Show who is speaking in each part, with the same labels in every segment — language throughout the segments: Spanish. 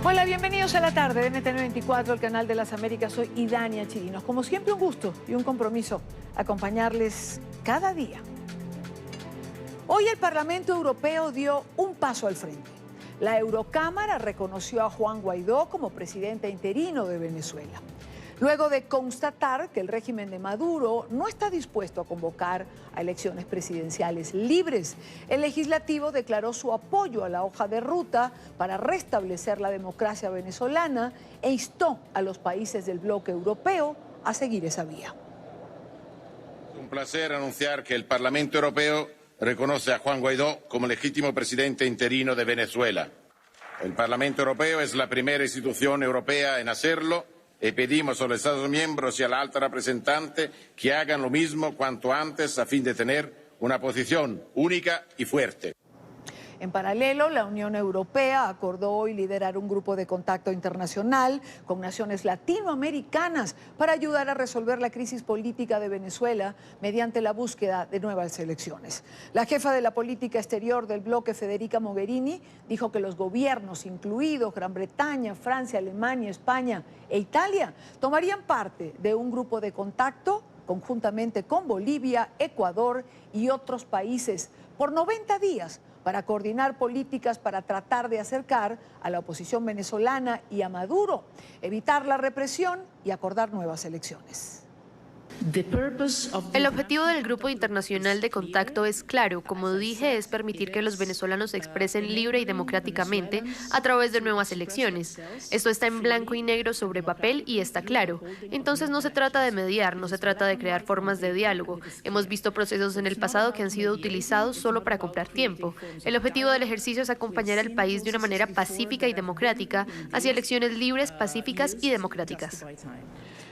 Speaker 1: Hola, bienvenidos a la tarde de NTN 24, el canal de las Américas. Soy Idania Chirinos. Como siempre, un gusto y un compromiso acompañarles cada día. Hoy el Parlamento Europeo dio un paso al frente. La Eurocámara reconoció a Juan Guaidó como presidente interino de Venezuela, luego de constatar que el régimen de Maduro no está dispuesto a convocar a elecciones presidenciales libres. El legislativo declaró su apoyo a la hoja de ruta para restablecer la democracia venezolana e instó a los países del bloque europeo a seguir esa vía.
Speaker 2: Un placer anunciar que el Parlamento Europeo reconoce a Juan Guaidó como legítimo presidente interino de Venezuela. El Parlamento Europeo es la primera institución europea en hacerlo y pedimos a los Estados miembros y a la alta representante que hagan lo mismo cuanto antes a fin de tener una posición única y fuerte.
Speaker 1: En paralelo, la Unión Europea acordó hoy liderar un grupo de contacto internacional con naciones latinoamericanas para ayudar a resolver la crisis política de Venezuela mediante la búsqueda de nuevas elecciones. La jefa de la política exterior del bloque, Federica Mogherini, dijo que los gobiernos, incluidos Gran Bretaña, Francia, Alemania, España e Italia, tomarían parte de un grupo de contacto conjuntamente con Bolivia, Ecuador y otros países por 90 días para coordinar políticas para tratar de acercar a la oposición venezolana y a Maduro, evitar la represión y acordar nuevas elecciones.
Speaker 3: El objetivo del Grupo Internacional de Contacto es claro, como dije, es permitir que los venezolanos se expresen libre y democráticamente a través de nuevas elecciones. Esto está en blanco y negro sobre papel y está claro. Entonces no se trata de mediar, no se trata de crear formas de diálogo. Hemos visto procesos en el pasado que han sido utilizados solo para comprar tiempo. El objetivo del ejercicio es acompañar al país de una manera pacífica y democrática hacia elecciones libres, pacíficas y democráticas.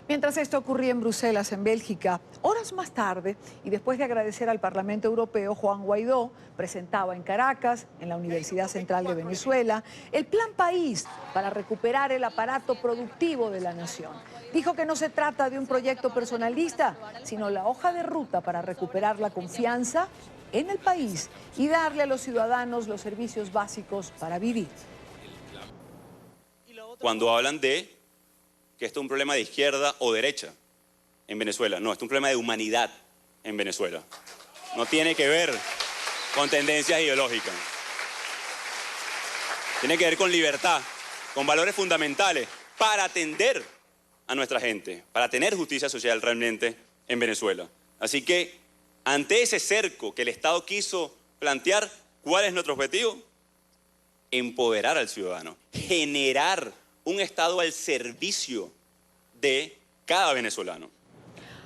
Speaker 1: Mientras esto ocurría en Bruselas, en Bélgica, horas más tarde, y después de agradecer al Parlamento Europeo, Juan Guaidó presentaba en Caracas, en la Universidad Central de Venezuela, el Plan País para recuperar el aparato productivo de la nación. Dijo que no se trata de un proyecto personalista, sino la hoja de ruta para recuperar la confianza en el país y darle a los ciudadanos los servicios básicos para vivir.
Speaker 4: Cuando hablan de que esto es un problema de izquierda o derecha en Venezuela. No, esto es un problema de humanidad en Venezuela. No tiene que ver con tendencias ideológicas. Tiene que ver con libertad, con valores fundamentales para atender a nuestra gente, para tener justicia social realmente en Venezuela. Así que, ante ese cerco que el Estado quiso plantear, ¿cuál es nuestro objetivo? Empoderar al ciudadano, generar un Estado al servicio de cada venezolano.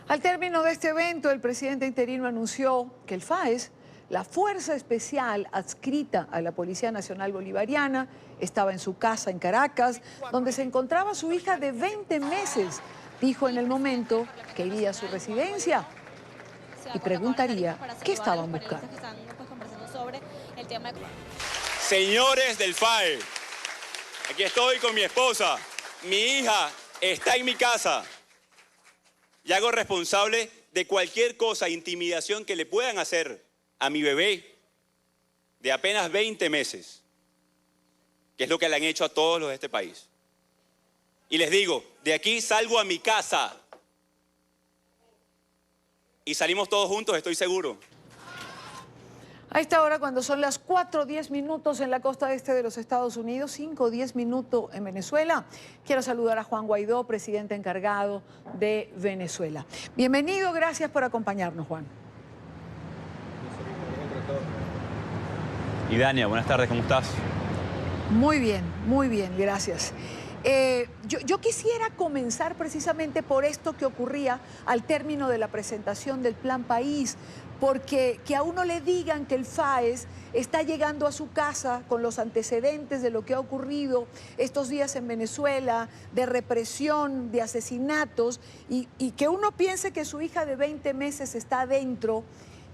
Speaker 1: Al término de este evento, el presidente interino anunció que el FAES, la Fuerza Especial adscrita a la Policía Nacional Bolivariana, estaba en su casa en Caracas, donde se encontraba su hija de 20 meses. Dijo en el momento que iría a su residencia y preguntaría qué estaban buscando.
Speaker 4: Señores del FAE, aquí estoy con mi esposa. Mi hija está en mi casa y hago responsable de cualquier cosa, intimidación que le puedan hacer a mi bebé de apenas 20 meses, que es lo que le han hecho a todos los de este país. Y les digo, de aquí salgo a mi casa y salimos todos juntos, estoy seguro.
Speaker 1: A esta hora, cuando son las 4:10 minutos en la costa este de los Estados Unidos, 5:10 minutos en Venezuela, quiero saludar a Juan Guaidó, presidente encargado de Venezuela. Bienvenido, gracias por acompañarnos, Juan.
Speaker 5: Idania, buenas tardes, ¿cómo estás?
Speaker 1: Muy bien, gracias. Yo quisiera comenzar precisamente por esto que ocurría al término de la presentación del Plan País, porque que a uno le digan que el FAES está llegando a su casa con los antecedentes de lo que ha ocurrido estos días en Venezuela, de represión, de asesinatos, y que uno piense que su hija de 20 meses está adentro.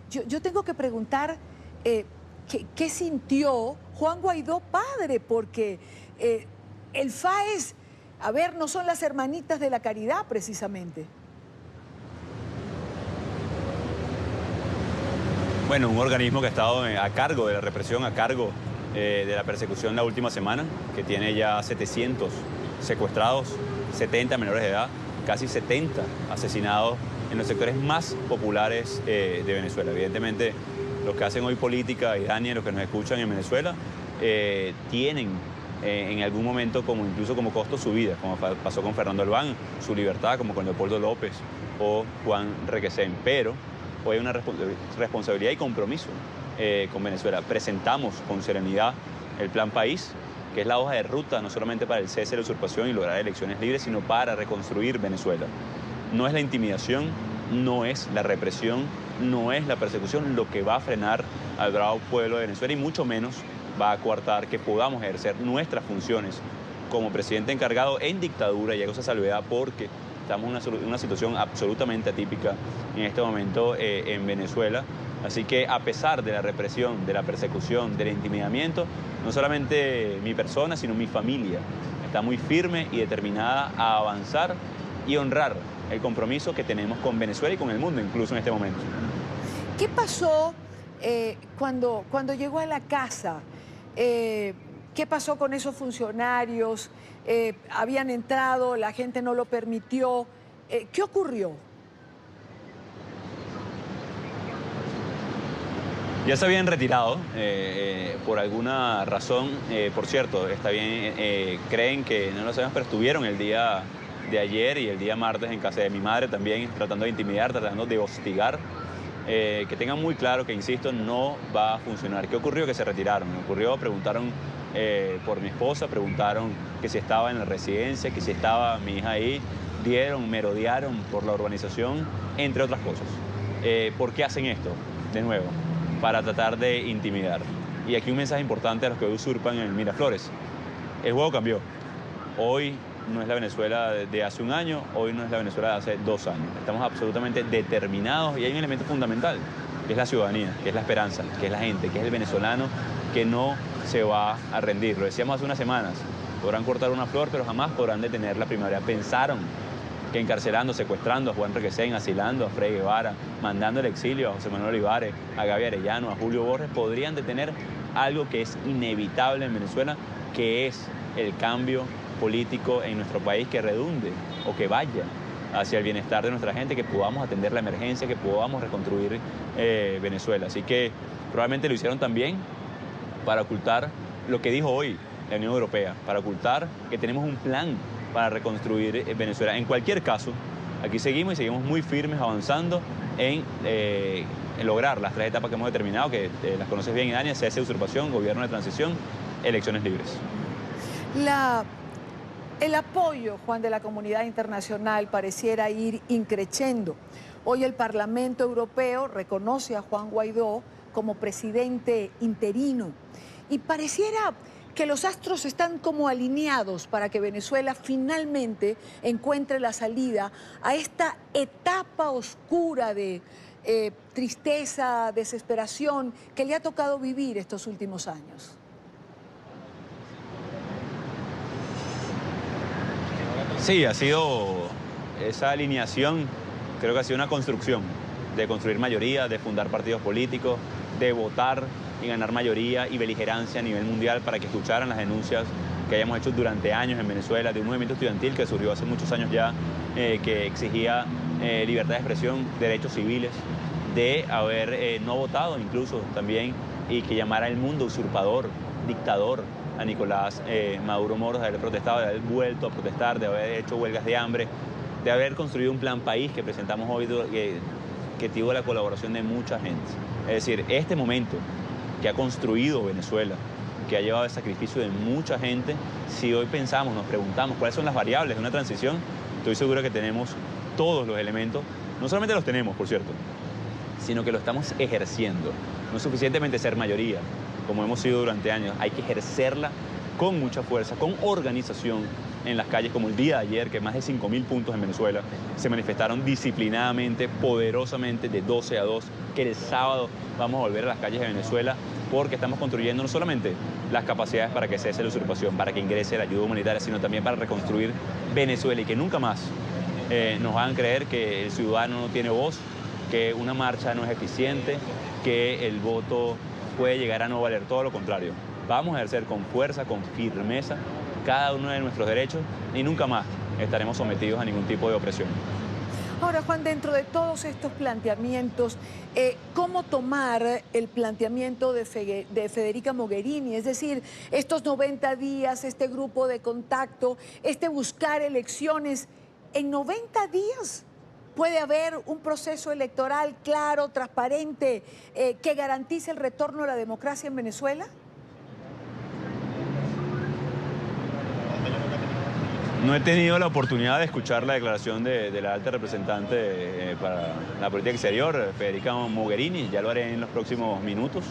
Speaker 1: Yo tengo que preguntar qué sintió Juan Guaidó padre, porque el FAES, a ver, no son las hermanitas de la caridad precisamente.
Speaker 5: Bueno, un organismo que ha estado a cargo de la represión, a cargo
Speaker 4: de la persecución la última semana, que tiene ya 700 secuestrados, 70 menores de edad, casi 70 asesinados en los sectores más populares de Venezuela. Evidentemente, los que hacen hoy política, y Dani, los que nos escuchan en Venezuela, tienen en algún momento incluso como costo su vida, como pasó con Fernando Albán, su libertad, como con Leopoldo López o Juan Requesén. Pero hoy hay una responsabilidad y compromiso con Venezuela. Presentamos con serenidad el Plan País, que es la hoja de ruta no solamente para el cese de la usurpación y lograr elecciones libres, sino para reconstruir Venezuela. No es la intimidación, no es la represión, no es la persecución lo que va a frenar al bravo pueblo de Venezuela, y mucho menos va a coartar que podamos ejercer nuestras funciones como presidente encargado en dictadura, y hago esa salvedad porque estamos en una situación absolutamente atípica en este momento en Venezuela. Así que a pesar de la represión, de la persecución, del intimidamiento, no solamente mi persona, sino mi familia está muy firme y determinada a avanzar y honrar el compromiso que tenemos con Venezuela y con el mundo, incluso en este momento.
Speaker 1: ¿Qué pasó cuando llegó a la casa? ¿Qué pasó con esos funcionarios? ¿Habían entrado, la gente no lo permitió? ¿Qué ocurrió?
Speaker 4: Ya se habían retirado por alguna razón. Por cierto, está bien, creen que no lo sabemos, pero estuvieron el día de ayer y el día martes en casa de mi madre también, tratando de intimidar, tratando de hostigar. Que tengan muy claro que, insisto, no va a funcionar. ¿Qué ocurrió? Que se retiraron. Preguntaron por mi esposa, preguntaron que si estaba en la residencia, que si estaba mi hija ahí, merodearon por la urbanización, entre otras cosas. ¿Por qué hacen esto? De nuevo, para tratar de intimidar. Y aquí un mensaje importante a los que hoy usurpan en Miraflores. El juego cambió. Hoy no es la Venezuela de hace un año, hoy no es la Venezuela de hace 2 años. Estamos absolutamente determinados, y hay un elemento fundamental, que es la ciudadanía, que es la esperanza, que es la gente, que es el venezolano que no se va a rendir. Lo decíamos hace unas semanas, podrán cortar una flor, pero jamás podrán detener la primavera. Pensaron que encarcelando, secuestrando a Juan Requesén, asilando a Frei Guevara, mandando el exilio a José Manuel Olivares, a Gaby Arellano, a Julio Borges, podrían detener algo que es inevitable en Venezuela, que es el cambio político en nuestro país, que redunde o que vaya hacia el bienestar de nuestra gente, que podamos atender la emergencia, que podamos reconstruir Venezuela. Así que probablemente lo hicieron también para ocultar lo que dijo hoy la Unión Europea, para ocultar que tenemos un plan para reconstruir Venezuela. En cualquier caso, aquí seguimos y seguimos muy firmes avanzando en lograr las 3 etapas que hemos determinado, que las conoces bien, Dania: cese de usurpación, gobierno de transición, elecciones libres.
Speaker 1: El apoyo, Juan, de la comunidad internacional pareciera ir increciendo. Hoy el Parlamento Europeo reconoce a Juan Guaidó como presidente interino, y pareciera que los astros están como alineados para que Venezuela finalmente encuentre la salida a esta etapa oscura de tristeza, desesperación que le ha tocado vivir estos últimos años.
Speaker 4: Sí, ha sido esa alineación, creo que ha sido una construcción, de construir mayoría, de fundar partidos políticos, de votar y ganar mayoría y beligerancia a nivel mundial para que escucharan las denuncias que hayamos hecho durante años en Venezuela, de un movimiento estudiantil que surgió hace muchos años ya, que exigía libertad de expresión, derechos civiles, de haber no votado incluso también, y que llamara al mundo usurpador, dictador, a Nicolás Maduro Moros, de haber protestado, de haber vuelto a protestar, de haber hecho huelgas de hambre, de haber construido un plan país que presentamos hoy, que tuvo la colaboración de mucha gente. Es decir, este momento que ha construido Venezuela, que ha llevado el sacrificio de mucha gente, si hoy pensamos, nos preguntamos cuáles son las variables de una transición, estoy seguro que tenemos todos los elementos. No solamente los tenemos, por cierto, sino que lo estamos ejerciendo. No es suficientemente ser mayoría, como hemos sido durante años, hay que ejercerla con mucha fuerza, con organización en las calles, como el día de ayer, que más de 5.000 puntos en Venezuela se manifestaron disciplinadamente, poderosamente, de 12 a 2, que el sábado vamos a volver a las calles de Venezuela, porque estamos construyendo no solamente las capacidades para que cese la usurpación, para que ingrese la ayuda humanitaria, sino también para reconstruir Venezuela, y que nunca más nos hagan creer que el ciudadano no tiene voz, que una marcha no es eficiente, que el voto puede llegar a no valer. Todo lo contrario.
Speaker 5: vamos a ejercer con fuerza, con firmeza, cada uno de nuestros derechos y nunca más estaremos sometidos a ningún tipo de opresión.
Speaker 1: Ahora, Juan, dentro de todos estos planteamientos, ¿cómo tomar el planteamiento de Federica Mogherini? Es decir, estos 90 días, este grupo de contacto, buscar elecciones. ¿En 90 días puede haber un proceso electoral claro, transparente, que garantice el retorno a la democracia en Venezuela?
Speaker 5: No he tenido la oportunidad de escuchar la declaración de la alta representante para la política exterior, Federica Mogherini. Ya lo haré en los próximos minutos.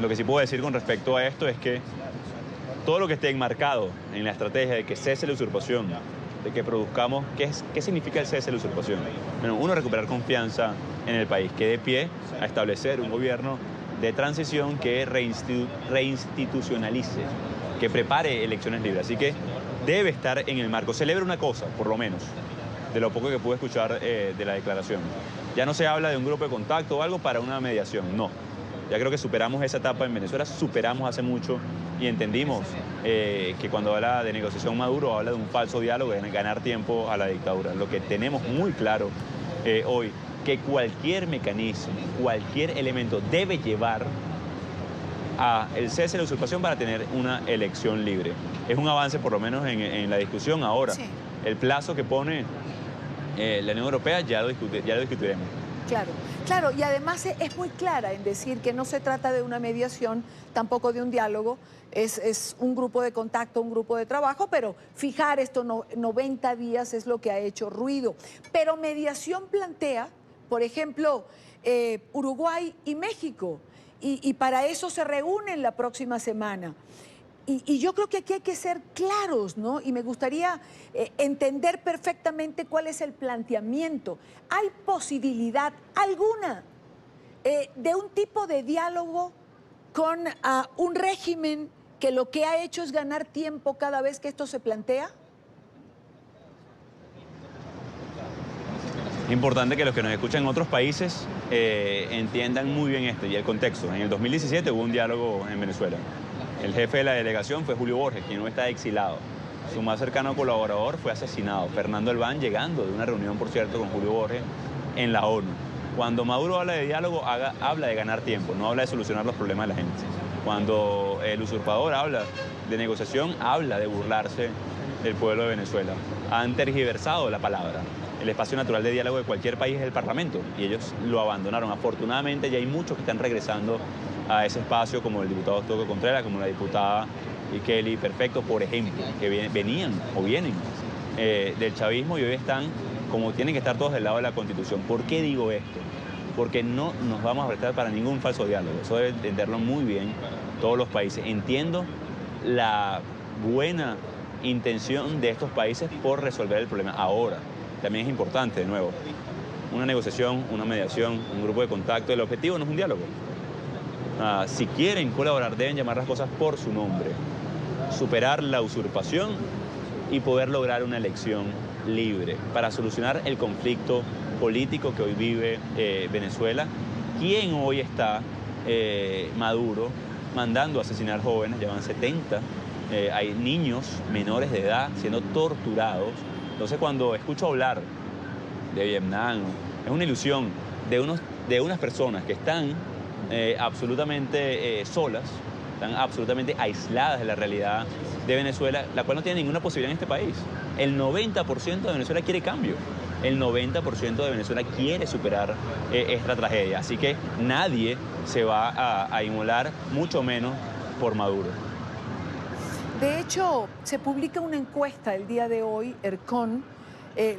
Speaker 5: Lo que sí puedo decir con respecto a esto es que todo lo que esté enmarcado en la estrategia de que cese la usurpación, de que produzcamos, ¿qué significa el cese de la usurpación? Bueno, uno, recuperar confianza en el país, que dé pie a establecer un gobierno de transición que reinstitucionalice, que prepare elecciones libres. Así que debe estar en el marco. Celebra una cosa, por lo menos, de lo poco que pude escuchar de la declaración. Ya no se habla de un grupo de contacto o algo para una mediación, no. Ya creo que superamos esa etapa en Venezuela, superamos hace mucho y entendimos que cuando habla de negociación Maduro habla de un falso diálogo, de ganar tiempo a la dictadura. Lo que tenemos muy claro hoy, que cualquier mecanismo, cualquier elemento debe llevar a el cese de la usurpación para tener una elección libre. Es un avance por lo menos en la discusión ahora. Sí. El plazo que pone la Unión Europea ya lo discutiremos.
Speaker 1: Claro, claro, y además es muy clara en decir que no se trata de una mediación, tampoco de un diálogo, es un grupo de contacto, un grupo de trabajo, pero fijar estos 90 días es lo que ha hecho ruido. Pero mediación plantea, por ejemplo, Uruguay y México, y para eso se reúnen la próxima semana. Y yo creo que aquí hay que ser claros, ¿no? Y me gustaría entender perfectamente cuál es el planteamiento. ¿Hay posibilidad alguna de un tipo de diálogo con un régimen que lo que ha hecho es ganar tiempo cada vez que esto se plantea?
Speaker 5: Es importante que los que nos escuchan en otros países entiendan muy bien esto y el contexto. En el 2017 hubo un diálogo en Venezuela. El jefe de la delegación fue Julio Borges, quien no está exilado. Su más cercano colaborador fue asesinado, Fernando Albán, llegando de una reunión, por cierto, con Julio Borges en la ONU. Cuando Maduro habla de diálogo, habla de ganar tiempo, no habla de solucionar los problemas de la gente. Cuando el usurpador habla de negociación, habla de burlarse del pueblo de Venezuela. Han tergiversado la palabra. El espacio natural de diálogo de cualquier país es el Parlamento y ellos lo abandonaron. Afortunadamente ya hay muchos que están regresando a ese espacio, como el diputado Toco Contreras, como la diputada Kelly Perfecto, por ejemplo, que vienen del chavismo y hoy están como tienen que estar todos del lado de la Constitución. ¿Por qué digo esto? Porque no nos vamos a prestar para ningún falso diálogo. Eso debe entenderlo muy bien todos los países. Entiendo la buena intención de estos países por resolver el problema. Ahora, también es importante, de nuevo, una negociación, una mediación, un grupo de contacto. El objetivo no es un diálogo. Si quieren colaborar, deben llamar las cosas por su nombre. Superar la usurpación y poder lograr una elección libre para solucionar el conflicto político que hoy vive Venezuela. ¿Quién hoy está, Maduro, mandando a asesinar jóvenes? Llevan 70. Hay niños menores de edad siendo torturados. Entonces, cuando escucho hablar de Vietnam, es una ilusión de unas personas que están absolutamente solas, están absolutamente aisladas de la realidad de Venezuela, la cual no tiene ninguna posibilidad en este país. El 90% de Venezuela quiere cambio. El 90% de Venezuela quiere superar esta tragedia. Así que nadie se va a inmolar, mucho menos por Maduro.
Speaker 1: De hecho, se publica una encuesta el día de hoy, ERCON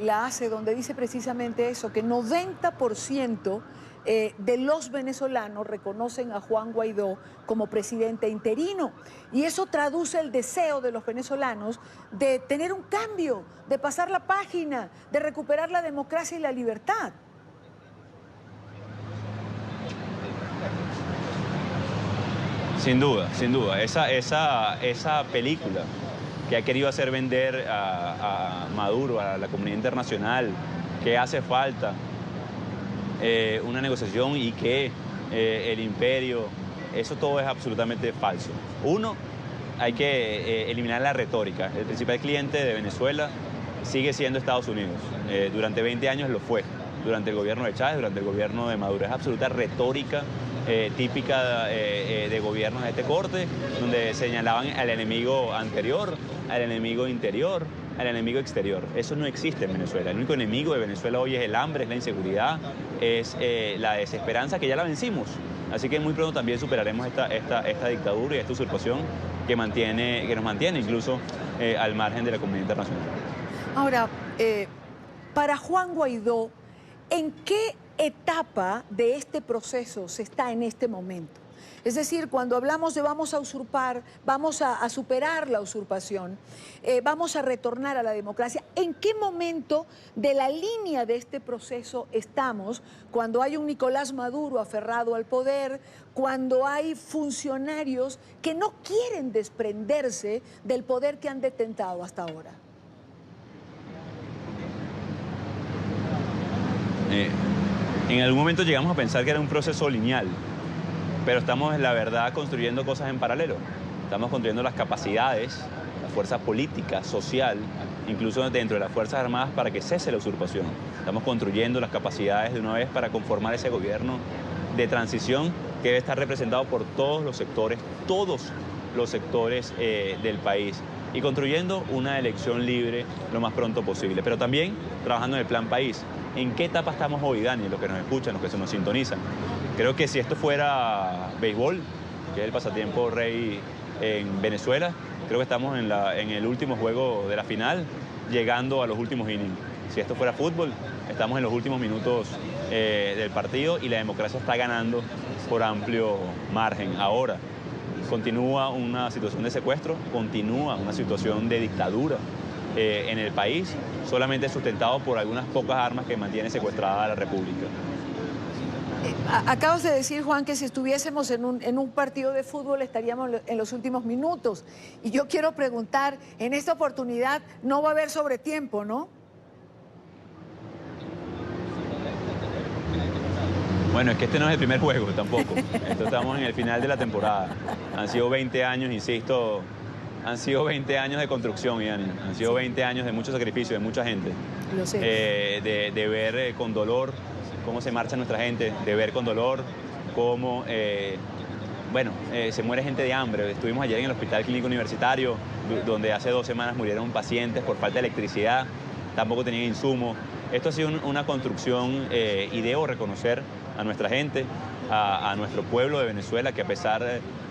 Speaker 1: la hace, donde dice precisamente eso, que 90% de los venezolanos reconocen a Juan Guaidó como presidente interino. Y eso traduce el deseo de los venezolanos de tener un cambio, de pasar la página, de recuperar la democracia y la libertad.
Speaker 5: Sin duda, sin duda. Esa película que ha querido hacer vender a Maduro, a la comunidad internacional, que hace falta una negociación y que el imperio, eso todo es absolutamente falso. Uno, hay que eliminar la retórica. El principal cliente de Venezuela sigue siendo Estados Unidos. Durante 20 años lo fue. Durante el gobierno de Chávez, durante el gobierno de Maduro. Es absoluta retórica típica de gobiernos de este corte, donde señalaban al enemigo anterior, al enemigo interior, al enemigo exterior. Eso no existe en Venezuela. El único enemigo de Venezuela hoy es el hambre, es la inseguridad, es la desesperanza, que ya la vencimos. Así que muy pronto también superaremos esta dictadura y esta usurpación que nos mantiene incluso al margen de la comunidad internacional.
Speaker 1: Ahora, para Juan Guaidó, ¿en qué etapa de este proceso se está en este momento? Es decir, cuando hablamos de vamos a usurpar, vamos a superar la usurpación, vamos a retornar a la democracia, ¿en qué momento de la línea de este proceso estamos cuando hay un Nicolás Maduro aferrado al poder, cuando hay funcionarios que no quieren desprenderse del poder que han detentado hasta ahora?
Speaker 5: En algún momento llegamos a pensar que era un proceso lineal, pero estamos, la verdad, construyendo cosas en paralelo. Estamos construyendo las capacidades, la fuerza política, social, incluso dentro de las Fuerzas Armadas para que cese la usurpación. Estamos construyendo las capacidades de una vez para conformar ese gobierno de transición que debe estar representado por todos los sectores del país, y construyendo una elección libre lo más pronto posible, pero también trabajando en el plan país. ¿En qué etapa estamos hoy, Dani? Los que nos escuchan, los que se nos sintonizan. Creo que si esto fuera béisbol, que es el pasatiempo rey en Venezuela, creo que estamos en el último juego de la final, llegando a los últimos innings. Si esto fuera fútbol, estamos en los últimos minutos del partido y la democracia está ganando por amplio margen. Ahora, continúa una situación de secuestro, continúa una situación de dictadura en el país, solamente sustentado por algunas pocas armas que mantiene secuestrada a la República.
Speaker 1: Acabas de decir, Juan, que si estuviésemos en un partido de fútbol estaríamos en los últimos minutos. Y yo quiero preguntar, en esta oportunidad no va a haber sobretiempo, ¿no?
Speaker 5: Bueno, es que este no es el primer juego tampoco. Estamos en el final de la temporada. Han sido 20 años, insisto, han sido 20 años de construcción, Yanni. Han sido 20 años de mucho sacrificio, de mucha gente.
Speaker 1: Lo sé.
Speaker 5: De ver con dolor cómo se marcha nuestra gente, de ver con dolor cómo se muere gente de hambre. Estuvimos ayer en el Hospital Clínico Universitario, donde hace 2 semanas murieron pacientes por falta de electricidad, tampoco tenían insumos. Esto ha sido una construcción y debo reconocer a nuestra gente, a nuestro pueblo de Venezuela, que a pesar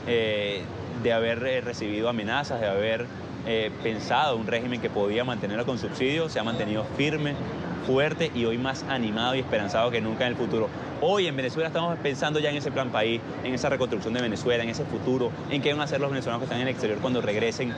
Speaker 5: de haber recibido amenazas, de haber pensado un régimen que podía mantenerlo con subsidios, se ha mantenido firme, fuerte y hoy más animado y esperanzado que nunca en el futuro. Hoy en Venezuela estamos pensando ya en ese plan país, en esa reconstrucción de Venezuela, en ese futuro, en qué van a hacer los venezolanos que están en el exterior cuando regresen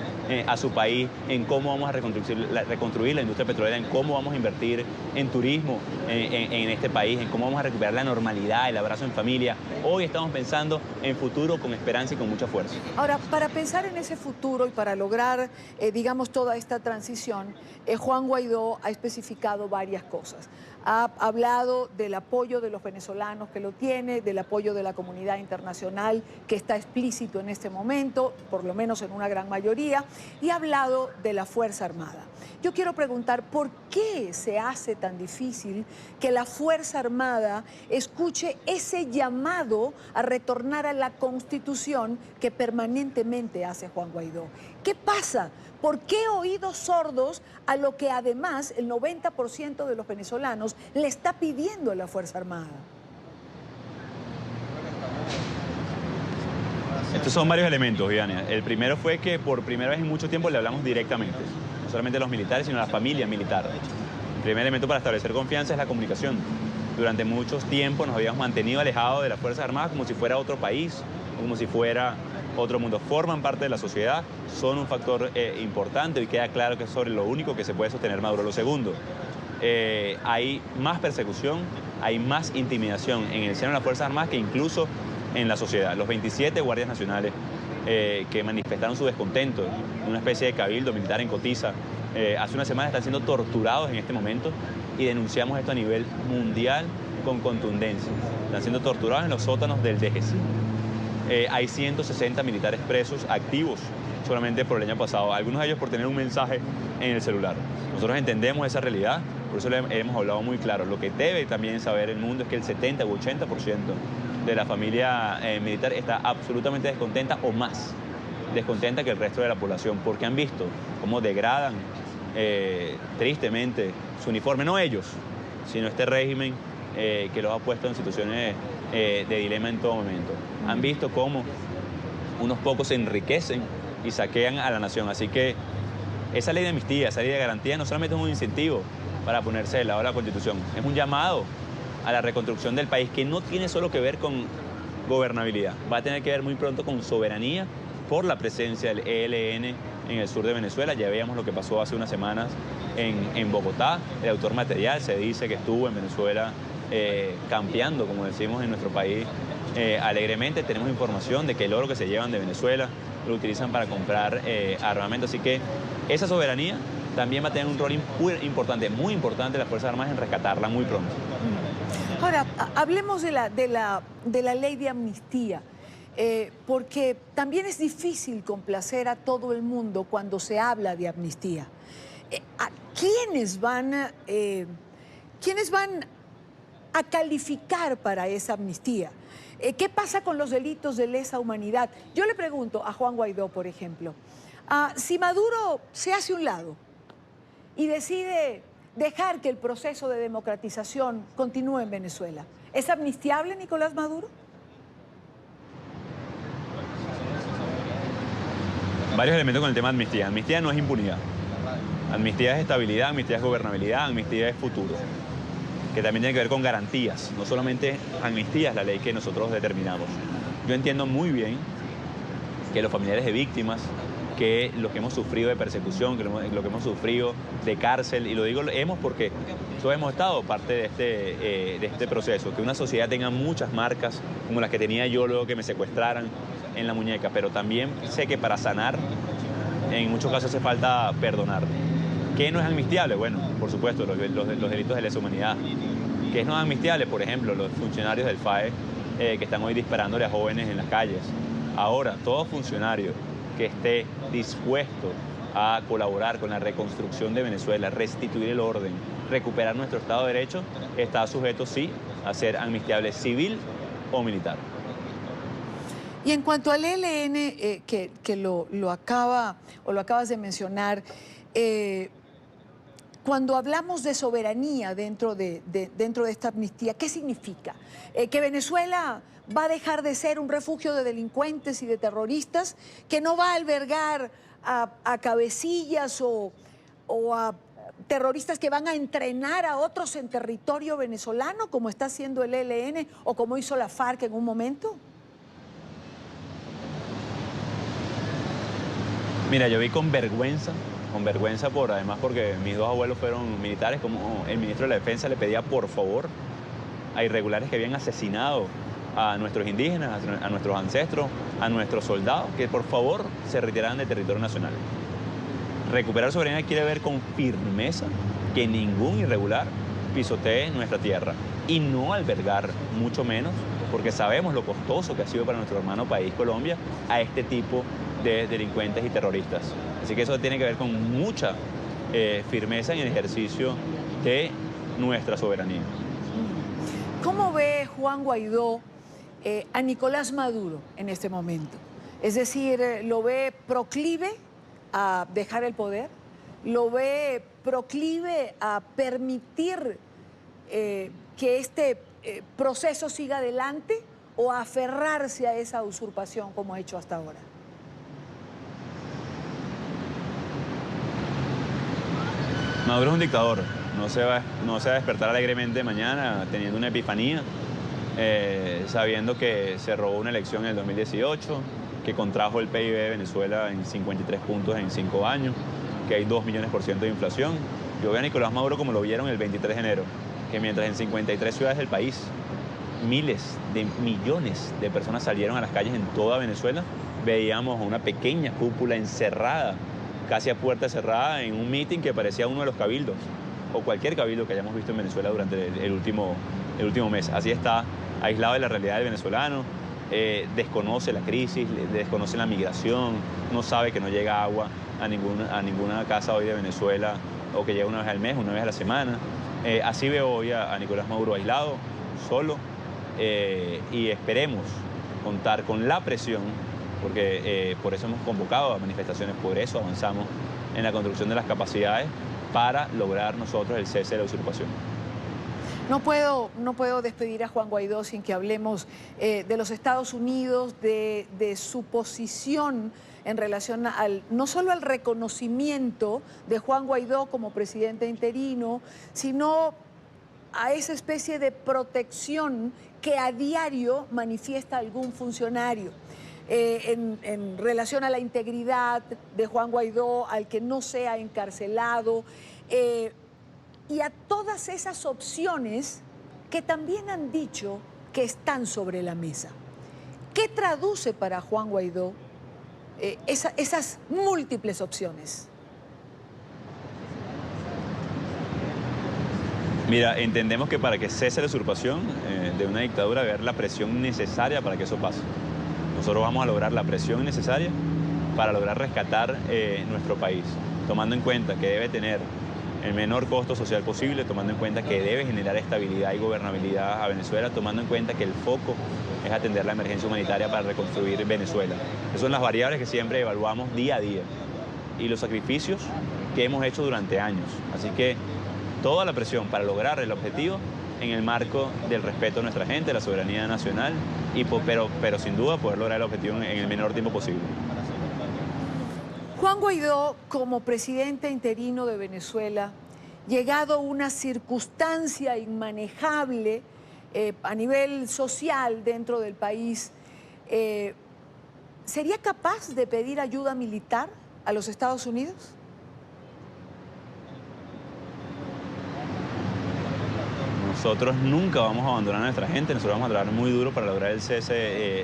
Speaker 5: a su país, en cómo vamos a reconstruir la industria petrolera, en cómo vamos a invertir en turismo en este país, en cómo vamos a recuperar la normalidad, el abrazo en familia. Hoy estamos pensando en futuro con esperanza y con mucha fuerza.
Speaker 1: Ahora, para pensar en ese futuro y para lograr, digamos, toda esta transición, Juan Guaidó ha especificado varias cosas. Ha hablado del apoyo de los venezolanos que lo tiene, del apoyo de la comunidad internacional que está explícito en este momento, por lo menos en una gran mayoría, y ha hablado de la Fuerza Armada. Yo quiero preguntar, ¿por qué se hace tan difícil que la Fuerza Armada escuche ese llamado a retornar a la Constitución que permanentemente hace Juan Guaidó? ¿Qué pasa? ¿Por qué oídos sordos a lo que además el 90% de los venezolanos le está pidiendo a la Fuerza Armada?
Speaker 5: Estos son varios elementos, Viviana. El primero fue que por primera vez en mucho tiempo le hablamos directamente, no solamente a los militares, sino a la familia militar. El primer elemento para establecer confianza es la comunicación. Durante muchos tiempos nos habíamos mantenido alejados de las Fuerzas Armadas como si fuera otro país, como si fuera otro mundo. Forman parte de la sociedad, son un factor importante y queda claro que es sobre lo único que se puede sostener Maduro. Lo segundo, hay más persecución, hay más intimidación en el seno de las Fuerzas Armadas que incluso en la sociedad. Los 27 guardias nacionales que manifestaron su descontento en una especie de cabildo militar en Cotiza hace una semana están siendo torturados en este momento y denunciamos esto a nivel mundial con contundencia. Están siendo torturados en los sótanos del DGC. Hay 160 militares presos activos solamente por el año pasado, algunos de ellos por tener un mensaje en el celular. Nosotros entendemos esa realidad, por eso le hemos hablado muy claro. Lo que debe también saber el mundo es que el 70 u 80% de la familia militar está absolutamente descontenta o más descontenta que el resto de la población, porque han visto cómo degradan tristemente su uniforme, no ellos, sino este régimen que los ha puesto en situaciones de dilema en todo momento. Han visto cómo unos pocos se enriquecen y saquean a la nación. Así que esa ley de amnistía, esa ley de garantía no solamente es un incentivo para ponerse del lado de la Constitución, es un llamado a la reconstrucción del país que no tiene solo que ver con gobernabilidad, va a tener que ver muy pronto con soberanía por la presencia del ELN en el sur de Venezuela. Ya veíamos lo que pasó hace unas semanas en Bogotá. El autor material se dice que estuvo en Venezuela campeando, como decimos en nuestro país, alegremente. Tenemos información de que el oro que se llevan de Venezuela lo utilizan para comprar armamento. Así que esa soberanía también va a tener un rol importante, muy importante, las Fuerzas Armadas en rescatarla muy pronto.
Speaker 1: Ahora, hablemos de la ley de amnistía. Porque también es difícil complacer a todo el mundo cuando se habla de amnistía. ¿A quiénes van a calificar para esa amnistía? ¿Qué pasa con los delitos de lesa humanidad? Yo le pregunto a Juan Guaidó, por ejemplo, si Maduro se hace a un lado y decide dejar que el proceso de democratización continúe en Venezuela, ¿es amnistiable Nicolás Maduro?
Speaker 5: Varios elementos con el tema de amnistía. Amnistía no es impunidad. Amnistía es estabilidad, amnistía es gobernabilidad, amnistía es futuro. Que también tiene que ver con garantías. No solamente amnistía es la ley que nosotros determinamos. Yo entiendo muy bien que los familiares de víctimas, que los que hemos sufrido de persecución, que lo que hemos sufrido de cárcel, y lo digo hemos porque todos hemos estado parte de este proceso, que una sociedad tenga muchas marcas como las que tenía yo luego que me secuestraran en la muñeca, pero también sé que para sanar en muchos casos hace falta perdonar. ¿Qué no es amnistiable? Bueno, por supuesto, los delitos de lesa humanidad. ¿Qué no es amnistiable? Por ejemplo, los funcionarios del FAE que están hoy disparándole a jóvenes en las calles. Ahora, todo funcionario que esté dispuesto a colaborar con la reconstrucción de Venezuela, restituir el orden, recuperar nuestro Estado de Derecho, está sujeto, sí, a ser amnistiable civil o militar.
Speaker 1: Y en cuanto al ELN, que lo acabas de mencionar, cuando hablamos de soberanía dentro de esta amnistía, ¿qué significa? ¿Que Venezuela va a dejar de ser un refugio de delincuentes y de terroristas? ¿Que no va a albergar a cabecillas o a terroristas que van a entrenar a otros en territorio venezolano, como está haciendo el ELN o como hizo la FARC en un momento?
Speaker 5: Mira, yo vi con vergüenza además porque mis dos abuelos fueron militares, como el ministro de la Defensa le pedía por favor a irregulares que habían asesinado a nuestros indígenas, a nuestros ancestros, a nuestros soldados, que por favor se retiraran del territorio nacional. Recuperar soberanía quiere ver con firmeza que ningún irregular pisotee nuestra tierra y no albergar, mucho menos, porque sabemos lo costoso que ha sido para nuestro hermano país, Colombia, a este tipo de delincuentes y terroristas. Así que eso tiene que ver con mucha firmeza en el ejercicio de nuestra soberanía.
Speaker 1: ¿Cómo ve Juan Guaidó a Nicolás Maduro en este momento? Es decir, ¿lo ve proclive a dejar el poder? ¿Lo ve proclive a permitir que este proceso siga adelante o a aferrarse a esa usurpación como ha hecho hasta ahora?
Speaker 5: Maduro es un dictador, no se va a despertar alegremente mañana teniendo una epifanía, sabiendo que se robó una elección en el 2018, que contrajo el PIB de Venezuela en 53 puntos en 5 años, que hay 2 millones% de inflación. Yo veo a Nicolás Maduro como lo vieron el 23 de enero, que mientras en 53 ciudades del país miles de millones de personas salieron a las calles en toda Venezuela, veíamos a una pequeña cúpula encerrada, casi a puerta cerrada, en un meeting que parecía uno de los cabildos, o cualquier cabildo que hayamos visto en Venezuela durante el último mes. Así está, aislado de la realidad del venezolano, desconoce la crisis, desconoce la migración, no sabe que no llega agua a ninguna casa hoy de Venezuela, o que llega una vez al mes, una vez a la semana. Así veo hoy a Nicolás Maduro aislado, solo, y esperemos contar con la presión, porque por eso hemos convocado a manifestaciones, por eso avanzamos en la construcción de las capacidades para lograr nosotros el cese de la usurpación.
Speaker 1: No puedo despedir a Juan Guaidó sin que hablemos de los Estados Unidos, de su posición en relación no solo al reconocimiento de Juan Guaidó como presidente interino, sino a esa especie de protección que a diario manifiesta algún funcionario en relación a la integridad de Juan Guaidó, al que no sea encarcelado, y a todas esas opciones que también han dicho que están sobre la mesa. ¿Qué traduce para Juan Guaidó esas múltiples opciones?
Speaker 5: Mira, entendemos que para que cese la usurpación de una dictadura debe haber la presión necesaria para que eso pase. Nosotros vamos a lograr la presión necesaria para lograr rescatar nuestro país, tomando en cuenta que debe tener el menor costo social posible, tomando en cuenta que debe generar estabilidad y gobernabilidad a Venezuela, tomando en cuenta que el foco es atender la emergencia humanitaria para reconstruir Venezuela. Esas son las variables que siempre evaluamos día a día y los sacrificios que hemos hecho durante años. Así que toda la presión para lograr el objetivo en el marco del respeto a nuestra gente, la soberanía nacional, pero sin duda poder lograr el objetivo en el menor tiempo posible.
Speaker 1: Juan Guaidó, como presidente interino de Venezuela, llegado a una circunstancia inmanejable a nivel social dentro del país, ¿sería capaz de pedir ayuda militar a los Estados Unidos?
Speaker 5: Nosotros nunca vamos a abandonar a nuestra gente, nosotros vamos a trabajar muy duro para lograr el cese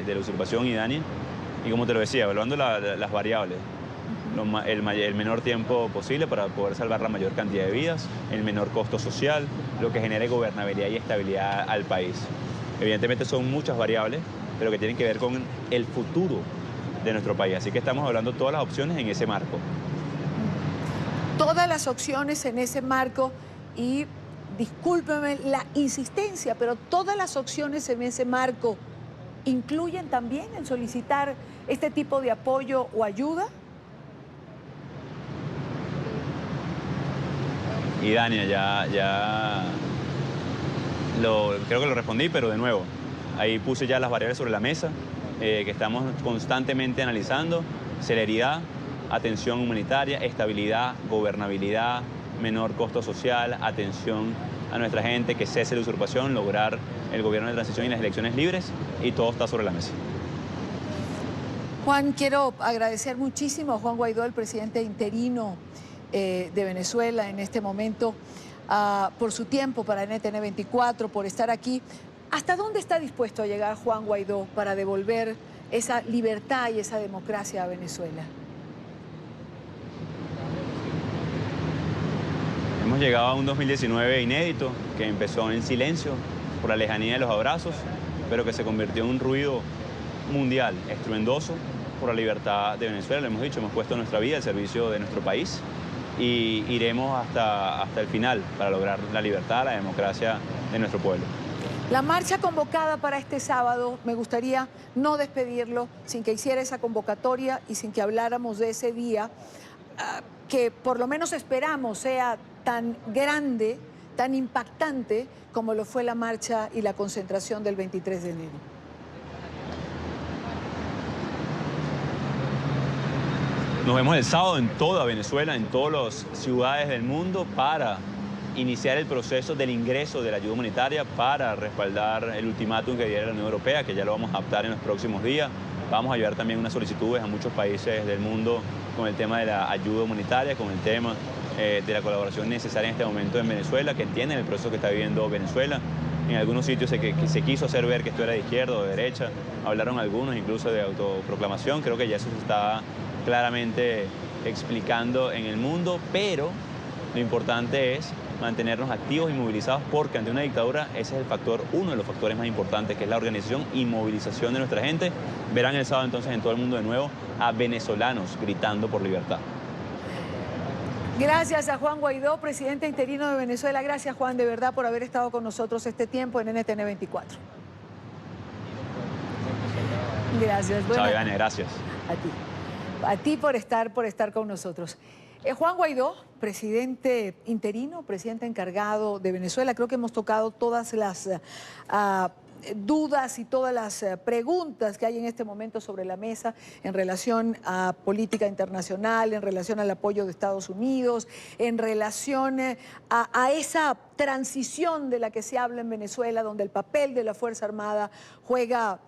Speaker 5: de la usurpación y Dani. Y como te lo decía, evaluando las variables, el menor tiempo posible para poder salvar la mayor cantidad de vidas, el menor costo social, lo que genere gobernabilidad y estabilidad al país. Evidentemente son muchas variables, pero que tienen que ver con el futuro de nuestro país. Así que estamos hablando de todas las opciones en ese marco.
Speaker 1: Todas las opciones en ese marco y, discúlpeme la insistencia, pero todas las opciones en ese marco incluyen también el solicitar este tipo de apoyo o ayuda.
Speaker 5: Y Dania, creo que lo respondí, pero de nuevo, ahí puse ya las variables sobre la mesa, que estamos constantemente analizando: celeridad, atención humanitaria, estabilidad, gobernabilidad, menor costo social, atención a nuestra gente, que cese la usurpación, lograr el gobierno de transición y las elecciones libres, y todo está sobre la mesa.
Speaker 1: Juan, quiero agradecer muchísimo a Juan Guaidó, el presidente interino de Venezuela en este momento, por su tiempo para NTN 24, por estar aquí. ¿Hasta dónde está dispuesto a llegar Juan Guaidó para devolver esa libertad y esa democracia a Venezuela?
Speaker 5: Hemos llegado a un 2019 inédito, que empezó en silencio por la lejanía de los abrazos, pero que se convirtió en un ruido mundial, estruendoso, por la libertad de Venezuela. Lo hemos dicho, hemos puesto nuestra vida al servicio de nuestro país y iremos hasta el final para lograr la libertad, la democracia de nuestro pueblo.
Speaker 1: La marcha convocada para este sábado, me gustaría no despedirlo sin que hiciera esa convocatoria y sin que habláramos de ese día, que por lo menos esperamos sea tan grande, tan impactante como lo fue la marcha y la concentración del 23 de enero.
Speaker 5: Nos vemos el sábado en toda Venezuela, en todas las ciudades del mundo, para iniciar el proceso del ingreso de la ayuda humanitaria, para respaldar el ultimátum que diera la Unión Europea, que ya lo vamos a adaptar en los próximos días. Vamos a llevar también unas solicitudes a muchos países del mundo con el tema de la ayuda humanitaria, con el tema de la colaboración necesaria en este momento en Venezuela, que entienden el proceso que está viviendo Venezuela. En algunos sitios se quiso hacer ver que esto era de izquierda o de derecha, hablaron algunos incluso de autoproclamación. Creo que ya eso se está claramente explicando en el mundo, pero Lo importante es mantenernos activos y movilizados porque ante una dictadura ese es el factor, uno de los factores más importantes, que es la organización y movilización de nuestra gente. Verán el sábado entonces en todo el mundo de nuevo a venezolanos gritando por libertad.
Speaker 1: Gracias a Juan Guaidó, presidente interino de Venezuela. Gracias, Juan, de verdad, por haber estado con nosotros este tiempo en NTN 24. Gracias. Bueno,
Speaker 5: Chao, Ivane, gracias.
Speaker 1: A ti por estar con nosotros. Juan Guaidó, presidente interino, presidente encargado de Venezuela. Creo que hemos tocado todas las dudas y todas las preguntas que hay en este momento sobre la mesa en relación a política internacional, en relación al apoyo de Estados Unidos, en relación a esa transición de la que se habla en Venezuela, donde el papel de la Fuerza Armada juega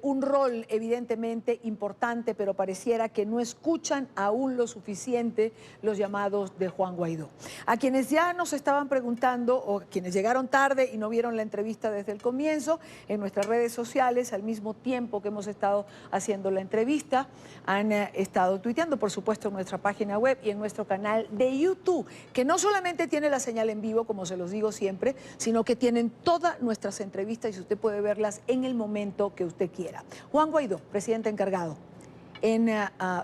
Speaker 1: un rol evidentemente importante, pero pareciera que no escuchan aún lo suficiente los llamados de Juan Guaidó. A quienes ya nos estaban preguntando, o quienes llegaron tarde y no vieron la entrevista desde el comienzo, en nuestras redes sociales, al mismo tiempo que hemos estado haciendo la entrevista, han estado tuiteando, por supuesto, en nuestra página web y en nuestro canal de YouTube, que no solamente tiene la señal en vivo, como se los digo siempre, sino que tienen todas nuestras entrevistas y usted puede verlas en el momento que usted quiera. Juan Guaidó, presidente encargado en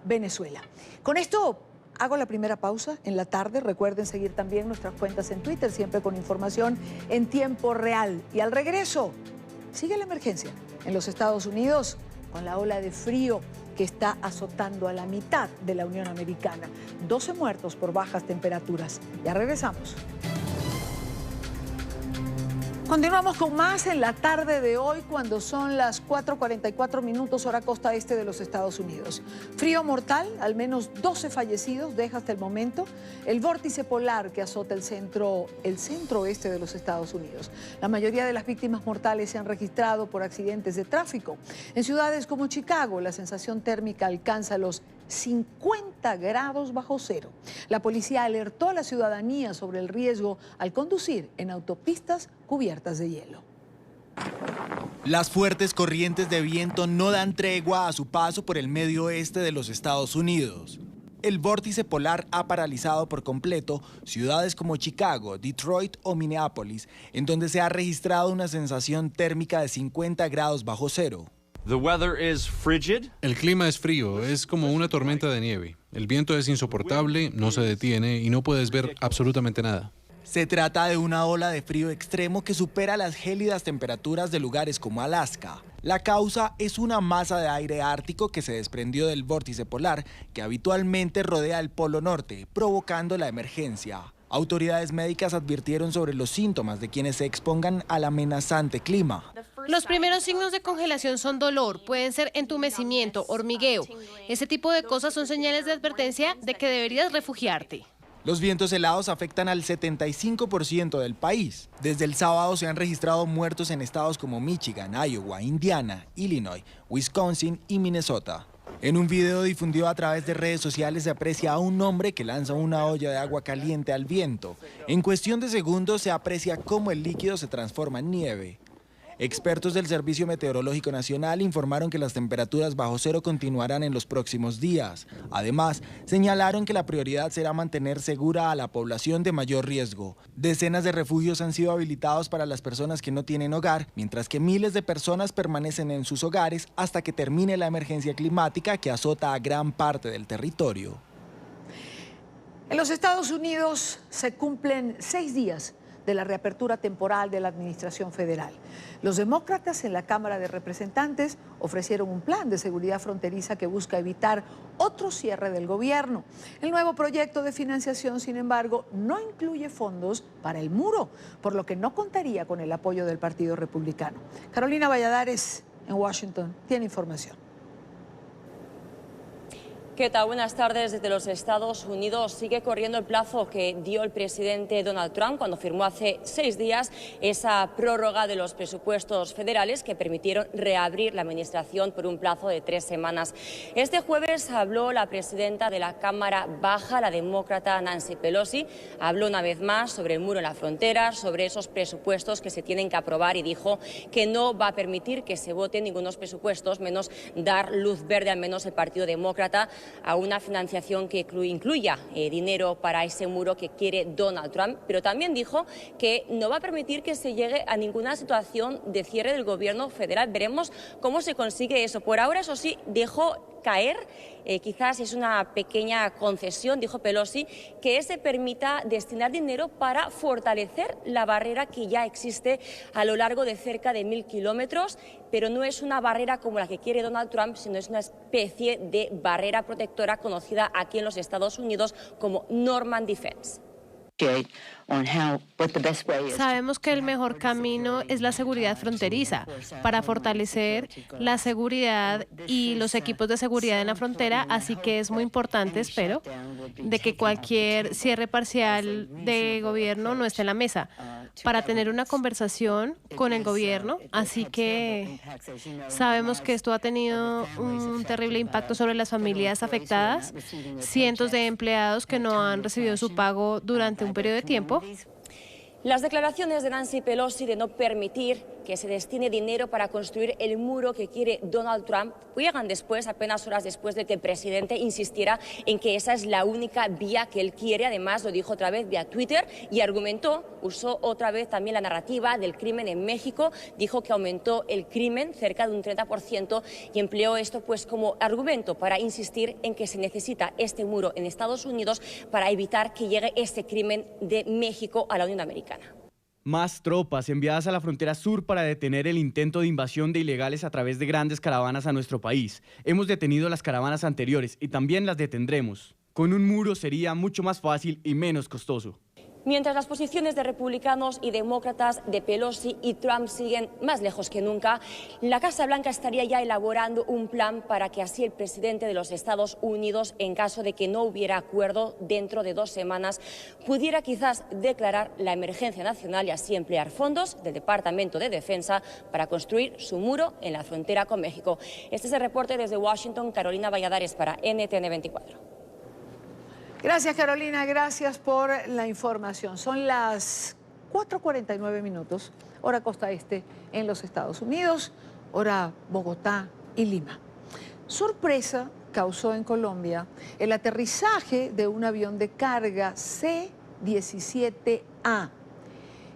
Speaker 1: Venezuela. Con esto hago la primera pausa en la tarde. Recuerden seguir también nuestras cuentas en Twitter, siempre con información en tiempo real. Y al regreso, sigue la emergencia en los Estados Unidos con la ola de frío que está azotando a la mitad de la Unión Americana. 12 muertos por bajas temperaturas. Ya regresamos. Continuamos con más en la tarde de hoy cuando son las 4:44 minutos hora costa este de los Estados Unidos. Frío mortal, al menos 12 fallecidos deja hasta el momento el vórtice polar que azota el centro oeste de los Estados Unidos. La mayoría de las víctimas mortales se han registrado por accidentes de tráfico. En ciudades como Chicago, la sensación térmica alcanza los 50 grados bajo cero. La policía alertó a la ciudadanía sobre el riesgo al conducir en autopistas cubiertas de hielo.
Speaker 6: Las fuertes corrientes de viento no dan tregua a su paso por el medio oeste de los Estados Unidos. El vórtice polar ha paralizado por completo ciudades como Chicago, Detroit o Minneapolis, en donde se ha registrado una sensación térmica de 50 grados bajo cero.
Speaker 7: El clima es frío, es como una tormenta de nieve. El viento es insoportable, no se detiene y no puedes ver absolutamente nada.
Speaker 6: Se trata de una ola de frío extremo que supera las gélidas temperaturas de lugares como Alaska. La causa es una masa de aire ártico que se desprendió del vórtice polar que habitualmente rodea el Polo Norte, provocando la emergencia. Autoridades médicas advirtieron sobre los síntomas de quienes se expongan al amenazante clima.
Speaker 8: Los primeros signos de congelación son dolor, pueden ser entumecimiento, hormigueo. Ese tipo de cosas son señales de advertencia de que deberías refugiarte.
Speaker 6: Los vientos helados afectan al 75% del país. Desde el sábado se han registrado muertos en estados como Michigan, Iowa, Indiana, Illinois, Wisconsin y Minnesota. En un video difundido a través de redes sociales se aprecia a un hombre que lanza una olla de agua caliente al viento. En cuestión de segundos se aprecia cómo el líquido se transforma en nieve. Expertos del Servicio Meteorológico Nacional informaron que las temperaturas bajo cero continuarán en los próximos días. Además, señalaron que la prioridad será mantener segura a la población de mayor riesgo. Decenas de refugios han sido habilitados para las personas que no tienen hogar, mientras que miles de personas permanecen en sus hogares hasta que termine la emergencia climática que azota a gran parte del territorio.
Speaker 1: En los Estados Unidos se cumplen 6 días de la reapertura temporal de la administración federal. Los demócratas en la Cámara de Representantes ofrecieron un plan de seguridad fronteriza que busca evitar otro cierre del gobierno. El nuevo proyecto de financiación, sin embargo, no incluye fondos para el muro, por lo que no contaría con el apoyo del Partido Republicano. Carolina Valladares, en Washington, tiene información.
Speaker 9: ¿Qué tal? Buenas tardes. Desde los Estados Unidos sigue corriendo el plazo que dio el presidente Donald Trump cuando firmó hace 6 días esa prórroga de los presupuestos federales que permitieron reabrir la administración por un plazo de 3 semanas. Este jueves habló la presidenta de la Cámara Baja, la demócrata Nancy Pelosi. Habló una vez más sobre el muro en la frontera, sobre esos presupuestos que se tienen que aprobar y dijo que no va a permitir que se voten ningunos presupuestos, menos dar luz verde al menos el Partido Demócrata a una financiación que incluya dinero para ese muro que quiere Donald Trump, pero también dijo que no va a permitir que se llegue a ninguna situación de cierre del gobierno federal. Veremos cómo se consigue eso. Por ahora, eso sí, dejó caer, quizás es una pequeña concesión, dijo Pelosi, que se permita destinar dinero para fortalecer la barrera que ya existe a lo largo de cerca de 1.000 kilómetros, pero no es una barrera como la que quiere Donald Trump, sino es una especie de barrera protectora conocida aquí en los Estados Unidos como Norman Defense.
Speaker 8: Sabemos que el mejor camino es la seguridad fronteriza para fortalecer la seguridad y los equipos de seguridad en la frontera, así que es muy importante, espero, de que cualquier cierre parcial de gobierno no esté en la mesa para tener una conversación con el gobierno, así que sabemos que esto ha tenido un terrible impacto sobre las familias afectadas, cientos de empleados que no han recibido su pago durante un periodo de tiempo.
Speaker 9: Las declaraciones de Nancy Pelosi de no permitir que se destine dinero para construir el muro que quiere Donald Trump llegan después, apenas horas después de que el presidente insistiera en que esa es la única vía que él quiere. Además, lo dijo otra vez vía Twitter y usó otra vez también la narrativa del crimen en México. Dijo que aumentó el crimen cerca de un 30% y empleó esto pues como argumento para insistir en que se necesita este muro en Estados Unidos para evitar que llegue este crimen de México a la Unión Americana.
Speaker 10: Más tropas enviadas a la frontera sur para detener el intento de invasión de ilegales a través de grandes caravanas a nuestro país. Hemos detenido las caravanas anteriores y también las detendremos. Con un muro sería mucho más fácil y menos costoso.
Speaker 9: Mientras las posiciones de republicanos y demócratas de Pelosi y Trump siguen más lejos que nunca, la Casa Blanca estaría ya elaborando un plan para que así el presidente de los Estados Unidos, en caso de que no hubiera acuerdo dentro de 2 semanas, pudiera quizás declarar la emergencia nacional y así emplear fondos del Departamento de Defensa para construir su muro en la frontera con México. Este es el reporte desde Washington, Carolina Valladares para NTN 24.
Speaker 1: Gracias, Carolina, gracias por la información. Son las 4:49 minutos, hora costa este en los Estados Unidos, hora Bogotá y Lima. Sorpresa causó en Colombia el aterrizaje de un avión de carga C-17A,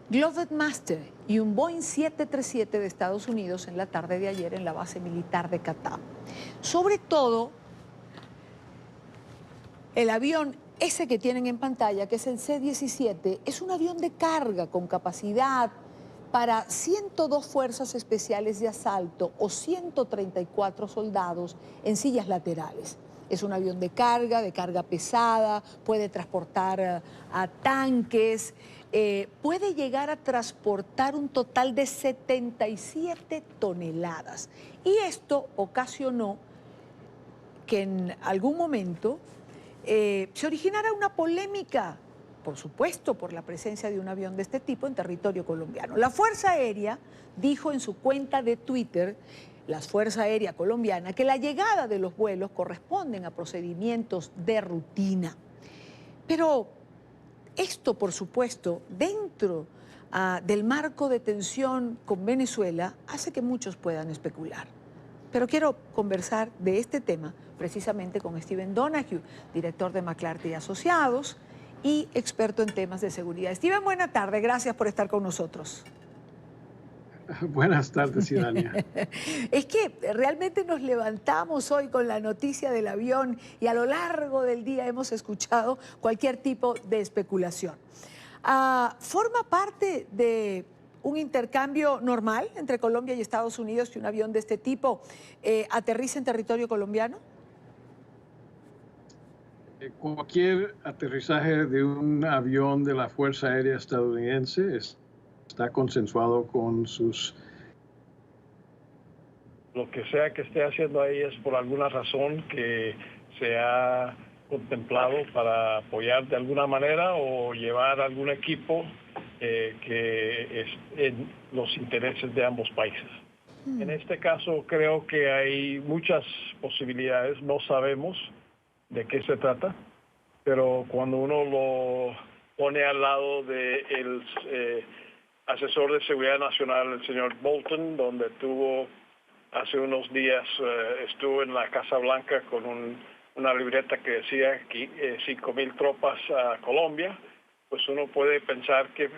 Speaker 1: Globemaster y un Boeing 737 de Estados Unidos en la tarde de ayer en la base militar de Catá. Sobre todo, el avión ese que tienen en pantalla, que es el C-17, es un avión de carga con capacidad para 102 fuerzas especiales de asalto o 134 soldados en sillas laterales. Es un avión de carga pesada, puede transportar a tanques, puede llegar a transportar un total de 77 toneladas. Y esto ocasionó que en algún momento se originara una polémica, por supuesto, por la presencia de un avión de este tipo en territorio colombiano. La Fuerza Aérea dijo en su cuenta de Twitter, la Fuerza Aérea Colombiana, que la llegada de los vuelos corresponden a procedimientos de rutina. Pero esto, por supuesto, dentro del marco de tensión con Venezuela, hace que muchos puedan especular. Pero quiero conversar de este tema precisamente con Steven Donahue, director de McClarty y Asociados y experto en temas de seguridad. Steven, buena tarde, gracias por estar con nosotros.
Speaker 11: Buenas tardes, Idania.
Speaker 1: Es que realmente nos levantamos hoy con la noticia del avión y a lo largo del día hemos escuchado cualquier tipo de especulación. ¿Forma parte de un intercambio normal entre Colombia y Estados Unidos que un avión de este tipo aterrice en territorio colombiano?
Speaker 11: Cualquier aterrizaje de un avión de la Fuerza Aérea estadounidense está consensuado con sus... Lo que sea que esté haciendo ahí es por alguna razón que se ha contemplado para apoyar de alguna manera o llevar algún equipo que es en los intereses de ambos países. En este caso creo que hay muchas posibilidades, no sabemos de qué se trata, pero cuando uno lo pone al lado del asesor de seguridad nacional, el señor Bolton, donde hace unos días estuvo en la Casa Blanca con un una libreta que decía 5.000 tropas a Colombia, pues uno puede pensar que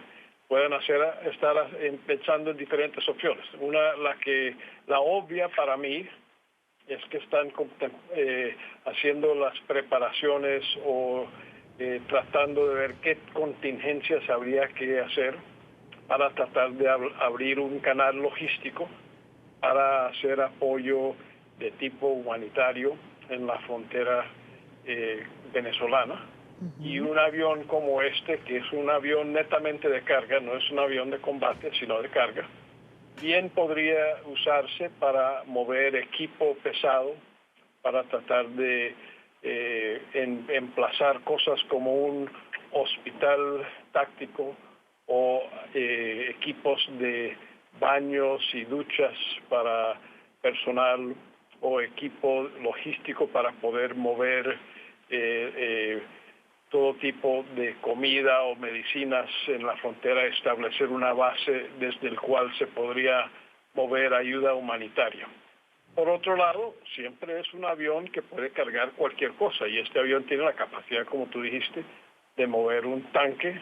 Speaker 11: pueden estar pensando en diferentes opciones. La obvia para mí es que están haciendo las preparaciones o tratando de ver qué contingencias habría que hacer para tratar de abrir un canal logístico para hacer apoyo de tipo humanitario en la frontera venezolana. Y un avión como este, que es un avión netamente de carga, no es un avión de combate, sino de carga, bien podría usarse para mover equipo pesado, para tratar de emplazar cosas como un hospital táctico o equipos de baños y duchas para personal o equipo logístico para poder mover todo tipo de comida o medicinas en la frontera, establecer una base desde el cual se podría mover ayuda humanitaria. Por otro lado, siempre es un avión que puede cargar cualquier cosa y este avión tiene la capacidad, como tú dijiste, de mover un tanque,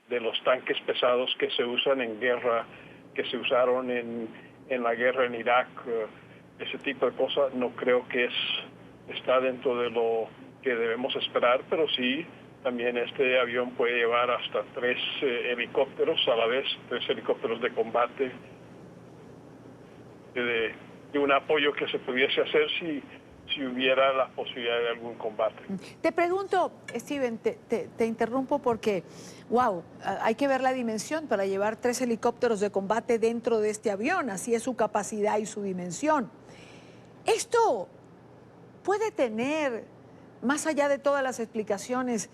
Speaker 11: de los tanques pesados que se usan en guerra, que se usaron en la guerra en Irak, ese tipo de cosas. No creo que está dentro de lo que debemos esperar, pero sí, también este avión puede llevar hasta 3 helicópteros a la vez, 3 helicópteros de combate, de un apoyo que se pudiese hacer si hubiera la posibilidad de algún combate.
Speaker 1: Te pregunto, Steven, te interrumpo porque, wow, hay que ver la dimensión para llevar 3 helicópteros de combate dentro de este avión, así es su capacidad y su dimensión. Esto puede tener, más allá de todas las explicaciones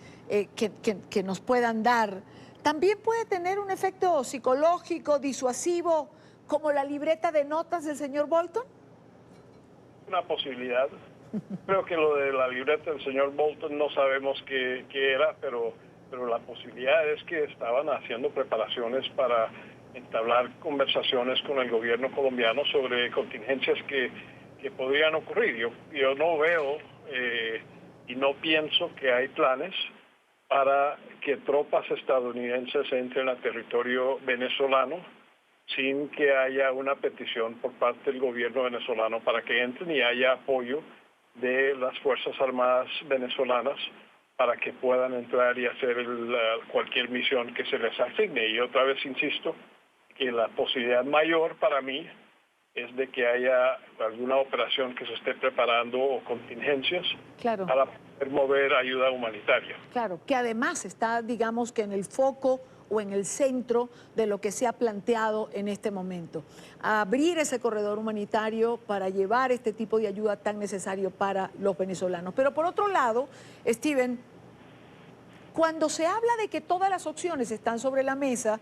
Speaker 1: que nos puedan dar, también puede tener un efecto psicológico, disuasivo, como la libreta de notas del señor Bolton.
Speaker 11: Una posibilidad. Creo que lo de la libreta del señor Bolton no sabemos qué era, pero la posibilidad es que estaban haciendo preparaciones para entablar conversaciones con el gobierno colombiano sobre contingencias que podrían ocurrir. Yo no veo y no pienso que hay planes para que tropas estadounidenses entren al territorio venezolano sin que haya una petición por parte del gobierno venezolano para que entren y haya apoyo de las Fuerzas Armadas venezolanas para que puedan entrar y hacer cualquier misión que se les asigne. Y otra vez insisto que la posibilidad mayor para mí es de que haya alguna operación que se esté preparando o contingencias para poder mover ayuda humanitaria.
Speaker 1: Claro, que además está, digamos, que en el foco o en el centro de lo que se ha planteado en este momento. Abrir ese corredor humanitario para llevar este tipo de ayuda tan necesario para los venezolanos. Pero por otro lado, Steven, cuando se habla de que todas las opciones están sobre la mesa,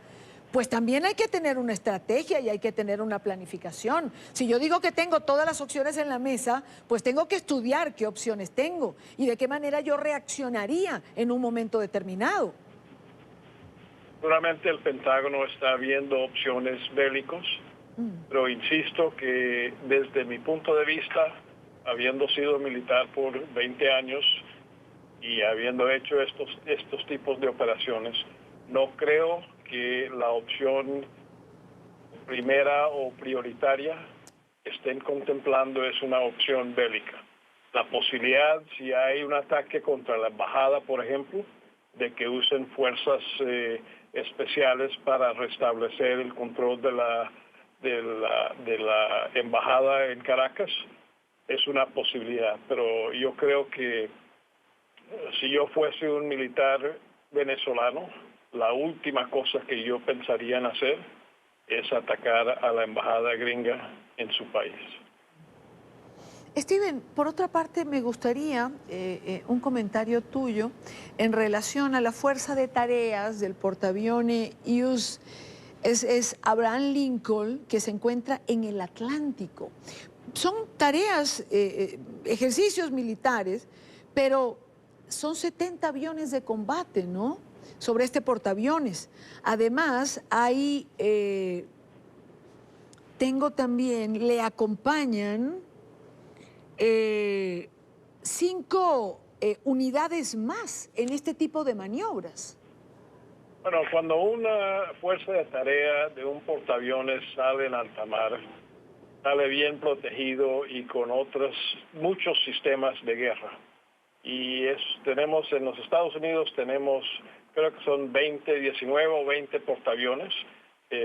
Speaker 1: pues también hay que tener una estrategia y hay que tener una planificación. Si yo digo que tengo todas las opciones en la mesa, pues tengo que estudiar qué opciones tengo y de qué manera yo reaccionaría en un momento determinado.
Speaker 11: Seguramente el Pentágono está viendo opciones bélicos, pero insisto que desde mi punto de vista, habiendo sido militar por 20 años y habiendo hecho estos tipos de operaciones, no creo que la opción primera o prioritaria que estén contemplando es una opción bélica. La posibilidad, si hay un ataque contra la embajada, por ejemplo, de que usen fuerzas especiales para restablecer el control de la embajada en Caracas, es una posibilidad. Pero yo creo que si yo fuese un militar venezolano, la última cosa que yo pensaría en hacer es atacar a la embajada gringa en su país.
Speaker 1: Steven, por otra parte, me gustaría un comentario tuyo en relación a la fuerza de tareas del portaaviones USS Abraham Lincoln, que se encuentra en el Atlántico. Son tareas, ejercicios militares, pero son 70 aviones de combate, ¿no?, sobre este portaaviones. Además, hay, tengo también, le acompañan 5 unidades más en este tipo de maniobras.
Speaker 11: Bueno, cuando una fuerza de tarea de un portaaviones sale en alta mar, sale bien protegido y con otros muchos sistemas de guerra. Y tenemos en los Estados Unidos, creo que son 19 o 20 portaaviones,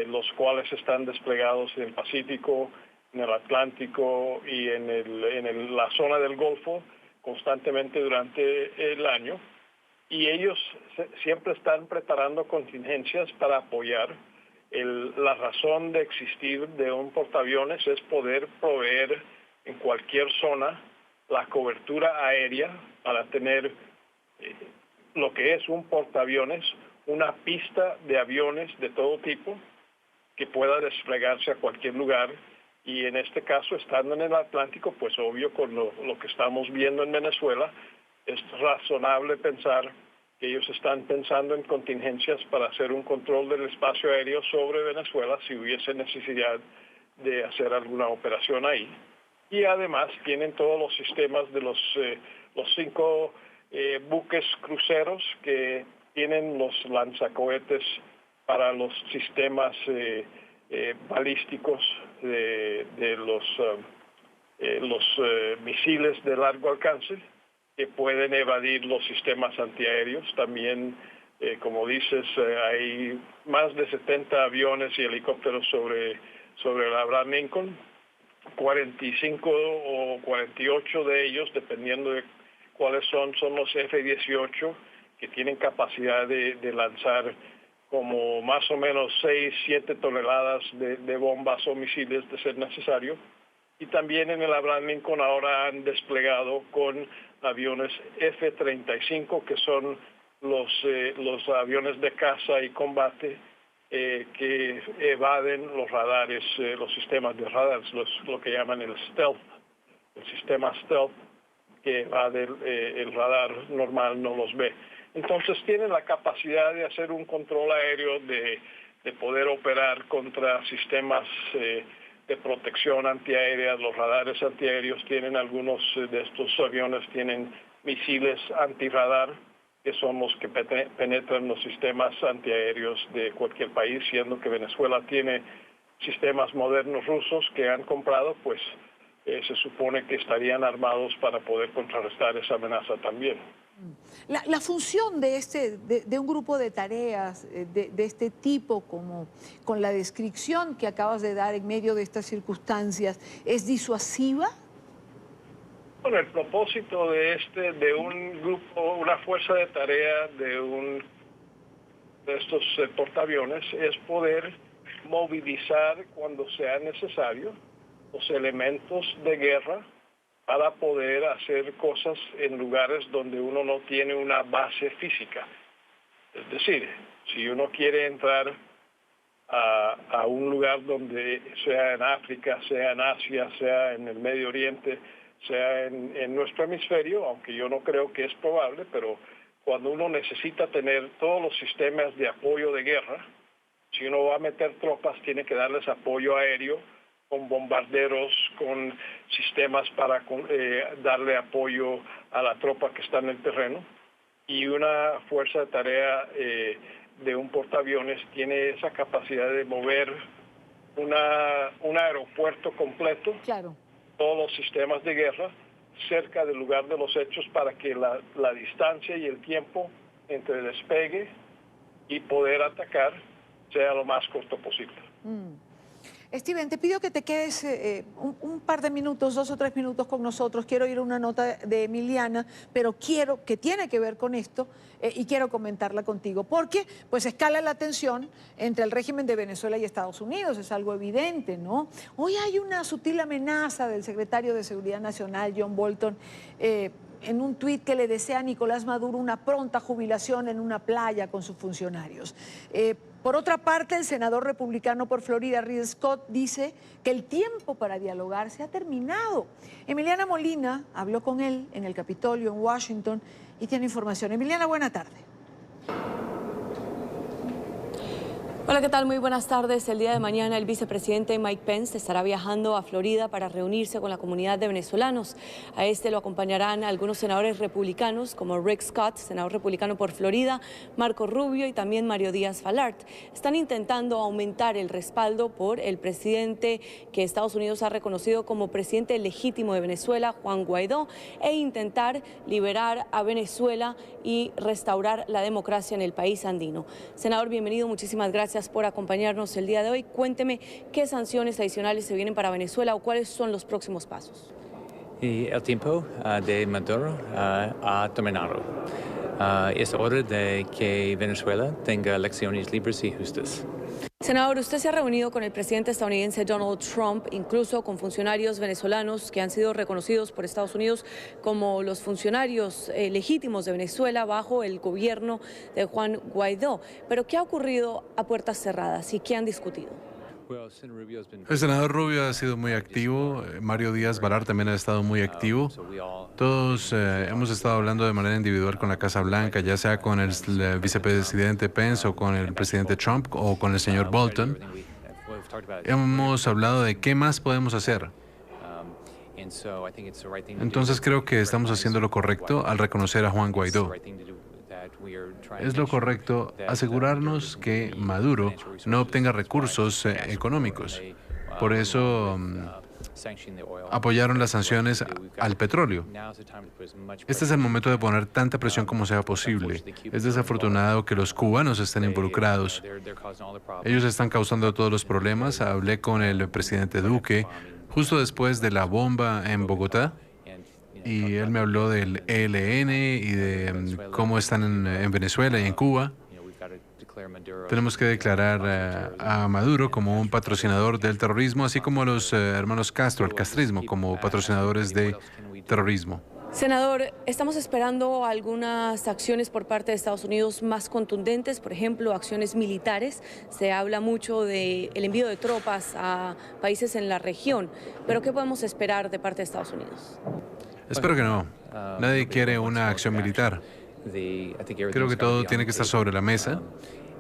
Speaker 11: los cuales están desplegados en el Pacífico, en el Atlántico y en la zona del Golfo constantemente durante el año. Y ellos siempre están preparando contingencias para apoyar. La razón de existir de un portaaviones es poder proveer en cualquier zona la cobertura aérea para tener lo que es un portaaviones, una pista de aviones de todo tipo que pueda desplegarse a cualquier lugar. Y en este caso, estando en el Atlántico, pues obvio con lo que estamos viendo en Venezuela, es razonable pensar que ellos están pensando en contingencias para hacer un control del espacio aéreo sobre Venezuela si hubiese necesidad de hacer alguna operación ahí. Y además tienen todos los sistemas de los 5 buques cruceros que tienen los lanzacohetes para los sistemas balísticos de los misiles de largo alcance que pueden evadir los sistemas antiaéreos. También, como dices, hay más de 70 aviones y helicópteros sobre el Abraham Lincoln, 45 o 48 de ellos, dependiendo de cuáles son los F-18, que tienen capacidad de lanzar como más o menos 6-7 toneladas de bombas o misiles de ser necesario. Y también en el Abraham Lincoln ahora han desplegado con aviones F-35, que son los aviones de caza y combate que evaden los radares, los sistemas de radares, lo que llaman el sistema stealth, que evade el radar normal, no los ve. Entonces tienen la capacidad de hacer un control aéreo, de poder operar contra sistemas de protección antiaérea. Los radares antiaéreos tienen algunos de estos aviones, tienen misiles antirradar, que son los que penetran los sistemas antiaéreos de cualquier país, siendo que Venezuela tiene sistemas modernos rusos que han comprado, pues se supone que estarían armados para poder contrarrestar esa amenaza también.
Speaker 1: La función de un grupo de tareas de este tipo, como con la descripción que acabas de dar en medio de estas circunstancias, ¿es disuasiva?
Speaker 11: Bueno, el propósito de un grupo, una fuerza de tarea de estos portaaviones es poder movilizar cuando sea necesario los elementos de guerra para poder hacer cosas en lugares donde uno no tiene una base física. Es decir, si uno quiere entrar a un lugar donde sea en África, sea en Asia, sea en el Medio Oriente, sea en nuestro hemisferio, aunque yo no creo que es probable, pero cuando uno necesita tener todos los sistemas de apoyo de guerra, si uno va a meter tropas, tiene que darles apoyo aéreo, con bombarderos, con sistemas para darle apoyo a la tropa que está en el terreno. Y una fuerza de tarea de un portaaviones tiene esa capacidad de mover un aeropuerto completo,
Speaker 1: claro,
Speaker 11: todos los sistemas de guerra, cerca del lugar de los hechos para que la distancia y el tiempo entre despegue y poder atacar sea lo más corto posible.
Speaker 1: Steven, te pido que te quedes un par de minutos, 2 o 3 minutos con nosotros. Quiero ir a una nota de Emiliana, pero que tiene que ver con esto y quiero comentarla contigo. Porque pues escala la tensión entre el régimen de Venezuela y Estados Unidos, es algo evidente, ¿no? Hoy hay una sutil amenaza del secretario de Seguridad Nacional, John Bolton, en un tuit que le desea a Nicolás Maduro una pronta jubilación en una playa con sus funcionarios. Por otra parte, el senador republicano por Florida, Rick Scott, dice que el tiempo para dialogar se ha terminado. Emiliana Molina habló con él en el Capitolio, en Washington, y tiene información. Emiliana, buena tarde.
Speaker 9: Hola, ¿qué tal? Muy buenas tardes. El día de mañana el vicepresidente Mike Pence estará viajando a Florida para reunirse con la comunidad de venezolanos. A este lo acompañarán algunos senadores republicanos como Rick Scott, senador republicano por Florida, Marco Rubio y también Mario Díaz-Balart. Están intentando aumentar el respaldo por el presidente que Estados Unidos ha reconocido como presidente legítimo de Venezuela, Juan Guaidó, e intentar liberar a Venezuela y restaurar la democracia en el país andino. Senador, bienvenido. Muchísimas gracias por acompañarnos el día de hoy. Cuénteme qué sanciones adicionales se vienen para Venezuela o cuáles son los próximos pasos.
Speaker 12: Y el tiempo de Maduro ha terminado. Es hora de que Venezuela tenga elecciones libres y justas.
Speaker 9: Senador, usted se ha reunido con el presidente estadounidense Donald Trump, incluso con funcionarios venezolanos que han sido reconocidos por Estados Unidos como los funcionarios legítimos de Venezuela bajo el gobierno de Juan Guaidó. Pero ¿qué ha ocurrido a puertas cerradas y qué han discutido?
Speaker 7: El senador Rubio ha sido muy activo, Mario Díaz-Balart también ha estado muy activo. Todos hemos estado hablando de manera individual con la Casa Blanca, ya sea con el vicepresidente Pence o con el presidente Trump o con el señor Bolton. Hemos hablado de qué más podemos hacer. Entonces creo que estamos haciendo lo correcto al reconocer a Juan Guaidó. Es lo correcto asegurarnos que Maduro no obtenga recursos económicos. Por eso apoyaron las sanciones al petróleo. Este es el momento de poner tanta presión como sea posible. Es desafortunado que los cubanos estén involucrados. Ellos están causando todos los problemas. Hablé con el presidente Duque justo después de la bomba en Bogotá. Y él me habló del ELN y de cómo están en Venezuela y en Cuba. Tenemos que declarar a Maduro como un patrocinador del terrorismo, así como a los hermanos Castro, el castrismo, como patrocinadores de terrorismo.
Speaker 9: Senador, estamos esperando algunas acciones por parte de Estados Unidos más contundentes, por ejemplo, acciones militares. Se habla mucho del envío de tropas a países en la región, pero ¿qué podemos esperar de parte de Estados Unidos?
Speaker 7: Espero que no. Nadie quiere una acción militar. Creo que todo tiene que estar sobre la mesa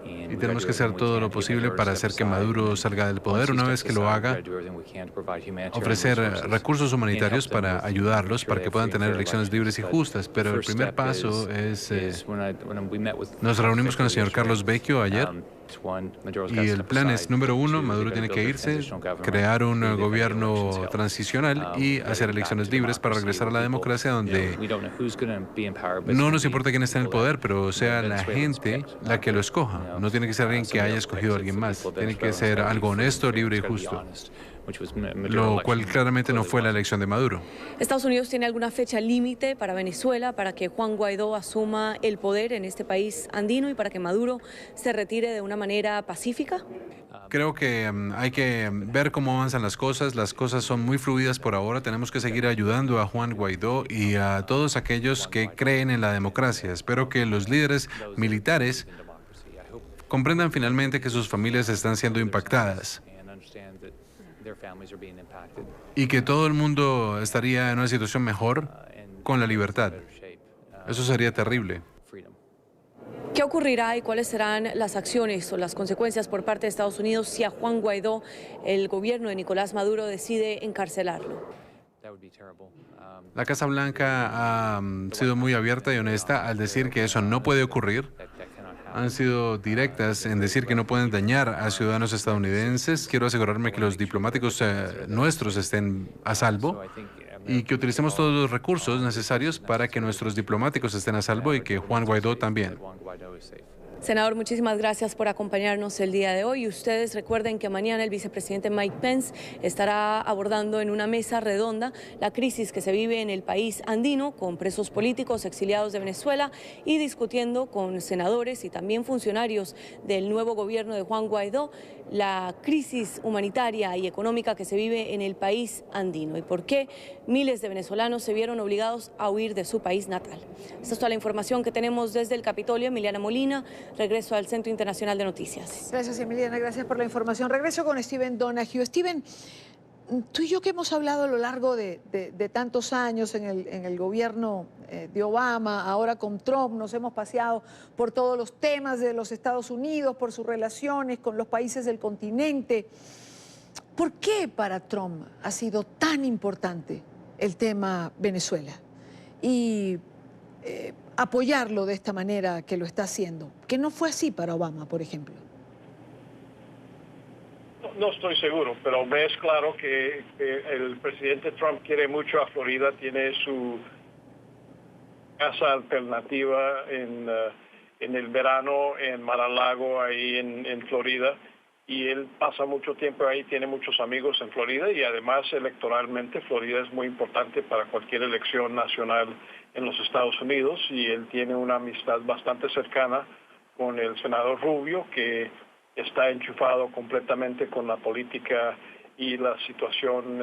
Speaker 7: y tenemos que hacer todo lo posible para hacer que Maduro salga del poder. Una vez que lo haga, ofrecer recursos humanitarios para ayudarlos, para que puedan tener elecciones libres y justas. Pero el primer paso es... Nos reunimos con el señor Carlos Vecchio ayer. Y el plan es, número uno, Maduro tiene que irse, crear un gobierno transicional y hacer elecciones libres para regresar a la democracia donde no nos importa quién está en el poder, pero sea la gente la que lo escoja. No tiene que ser alguien que haya escogido a alguien más. Tiene que ser algo honesto, libre y justo. Lo cual claramente no fue la elección de Maduro.
Speaker 9: ¿Estados Unidos tiene alguna fecha límite para Venezuela, para que Juan Guaidó asuma el poder en este país andino y para que Maduro se retire de una manera pacífica?
Speaker 7: Creo que hay que ver cómo avanzan las cosas. Las cosas son muy fluidas por ahora. Tenemos que seguir ayudando a Juan Guaidó y a todos aquellos que creen en la democracia. Espero que los líderes militares comprendan finalmente que sus familias están siendo impactadas y que todo el mundo estaría en una situación mejor con la libertad. Eso sería terrible.
Speaker 9: ¿Qué ocurrirá y cuáles serán las acciones o las consecuencias por parte de Estados Unidos si a Juan Guaidó el gobierno de Nicolás Maduro decide encarcelarlo?
Speaker 7: La Casa Blanca ha sido muy abierta y honesta al decir que eso no puede ocurrir. Han sido directas en decir que no pueden dañar a ciudadanos estadounidenses. Quiero asegurarme que los diplomáticos nuestros estén a salvo y que utilicemos todos los recursos necesarios para que nuestros diplomáticos estén a salvo y que Juan Guaidó también.
Speaker 9: Senador, muchísimas gracias por acompañarnos el día de hoy. Ustedes recuerden que mañana el vicepresidente Mike Pence estará abordando en una mesa redonda la crisis que se vive en el país andino con presos políticos exiliados de Venezuela y discutiendo con senadores y también funcionarios del nuevo gobierno de Juan Guaidó la crisis humanitaria y económica que se vive en el país andino y por qué miles de venezolanos se vieron obligados a huir de su país natal. Esta es toda la información que tenemos desde el Capitolio. Emiliana Molina, regreso al Centro Internacional de Noticias.
Speaker 1: Gracias, Emiliana. Gracias por la información. Regreso con Steven Donahue. Steven, Tú y yo que hemos hablado a lo largo de tantos años en el gobierno de Obama, ahora con Trump, nos hemos paseado por todos los temas de los Estados Unidos, por sus relaciones con los países del continente. ¿Por qué para Trump ha sido tan importante el tema Venezuela? Y apoyarlo de esta manera que lo está haciendo, que no fue así para Obama, por ejemplo.
Speaker 11: No estoy seguro, pero me es claro que el presidente Trump quiere mucho a Florida, tiene su casa alternativa en el verano en Mar-a-Lago, ahí en Florida, y él pasa mucho tiempo ahí, tiene muchos amigos en Florida, y además electoralmente Florida es muy importante para cualquier elección nacional en los Estados Unidos, y él tiene una amistad bastante cercana con el senador Rubio, que está enchufado completamente con la política y la situación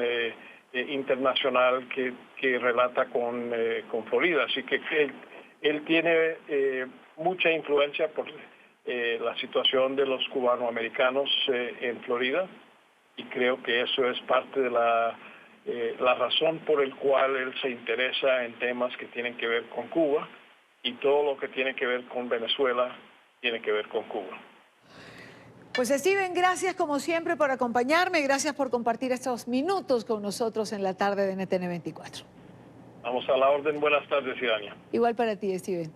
Speaker 11: internacional que relata con Florida. Así que él tiene mucha influencia por la situación de los cubanoamericanos en Florida, y creo que eso es parte de la razón por el cual él se interesa en temas que tienen que ver con Cuba, y todo lo que tiene que ver con Venezuela tiene que ver con Cuba.
Speaker 1: Pues Steven, gracias como siempre por acompañarme, gracias por compartir estos minutos con nosotros en la tarde de NTN 24.
Speaker 11: Vamos a la orden, buenas tardes, Idania.
Speaker 1: Igual para ti, Steven.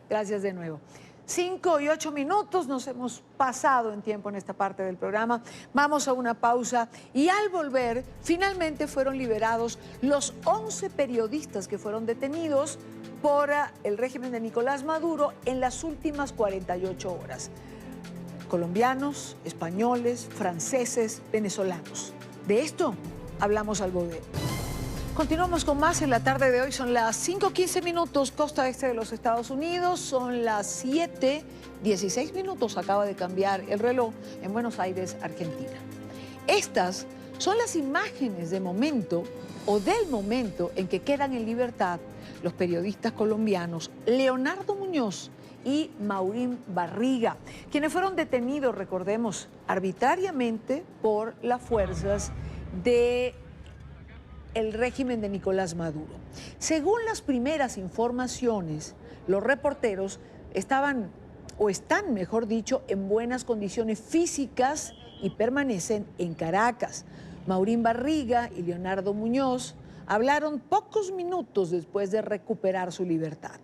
Speaker 1: Gracias de nuevo. 5 y 8 minutos, nos hemos pasado en tiempo en esta parte del programa. Vamos a una pausa y al volver, finalmente fueron liberados los 11 periodistas que fueron detenidos por el régimen de Nicolás Maduro en las últimas 48 horas. Colombianos, españoles, franceses, venezolanos. De esto hablamos al volver. Continuamos con más en la tarde de hoy. Son las 5:15 minutos, costa este de los Estados Unidos. Son las 7:16 minutos. Acaba de cambiar el reloj en Buenos Aires, Argentina. Estas son las imágenes de momento o del momento en que quedan en libertad los periodistas colombianos Leonardo Muñoz y Maurín Barriga, quienes fueron detenidos, recordemos, arbitrariamente por las fuerzas del régimen de Nicolás Maduro. Según las primeras informaciones, los reporteros estaban, o están, mejor dicho, en buenas condiciones físicas y permanecen en Caracas. Maurín Barriga y Leonardo Muñoz hablaron pocos minutos después de recuperar su libertad.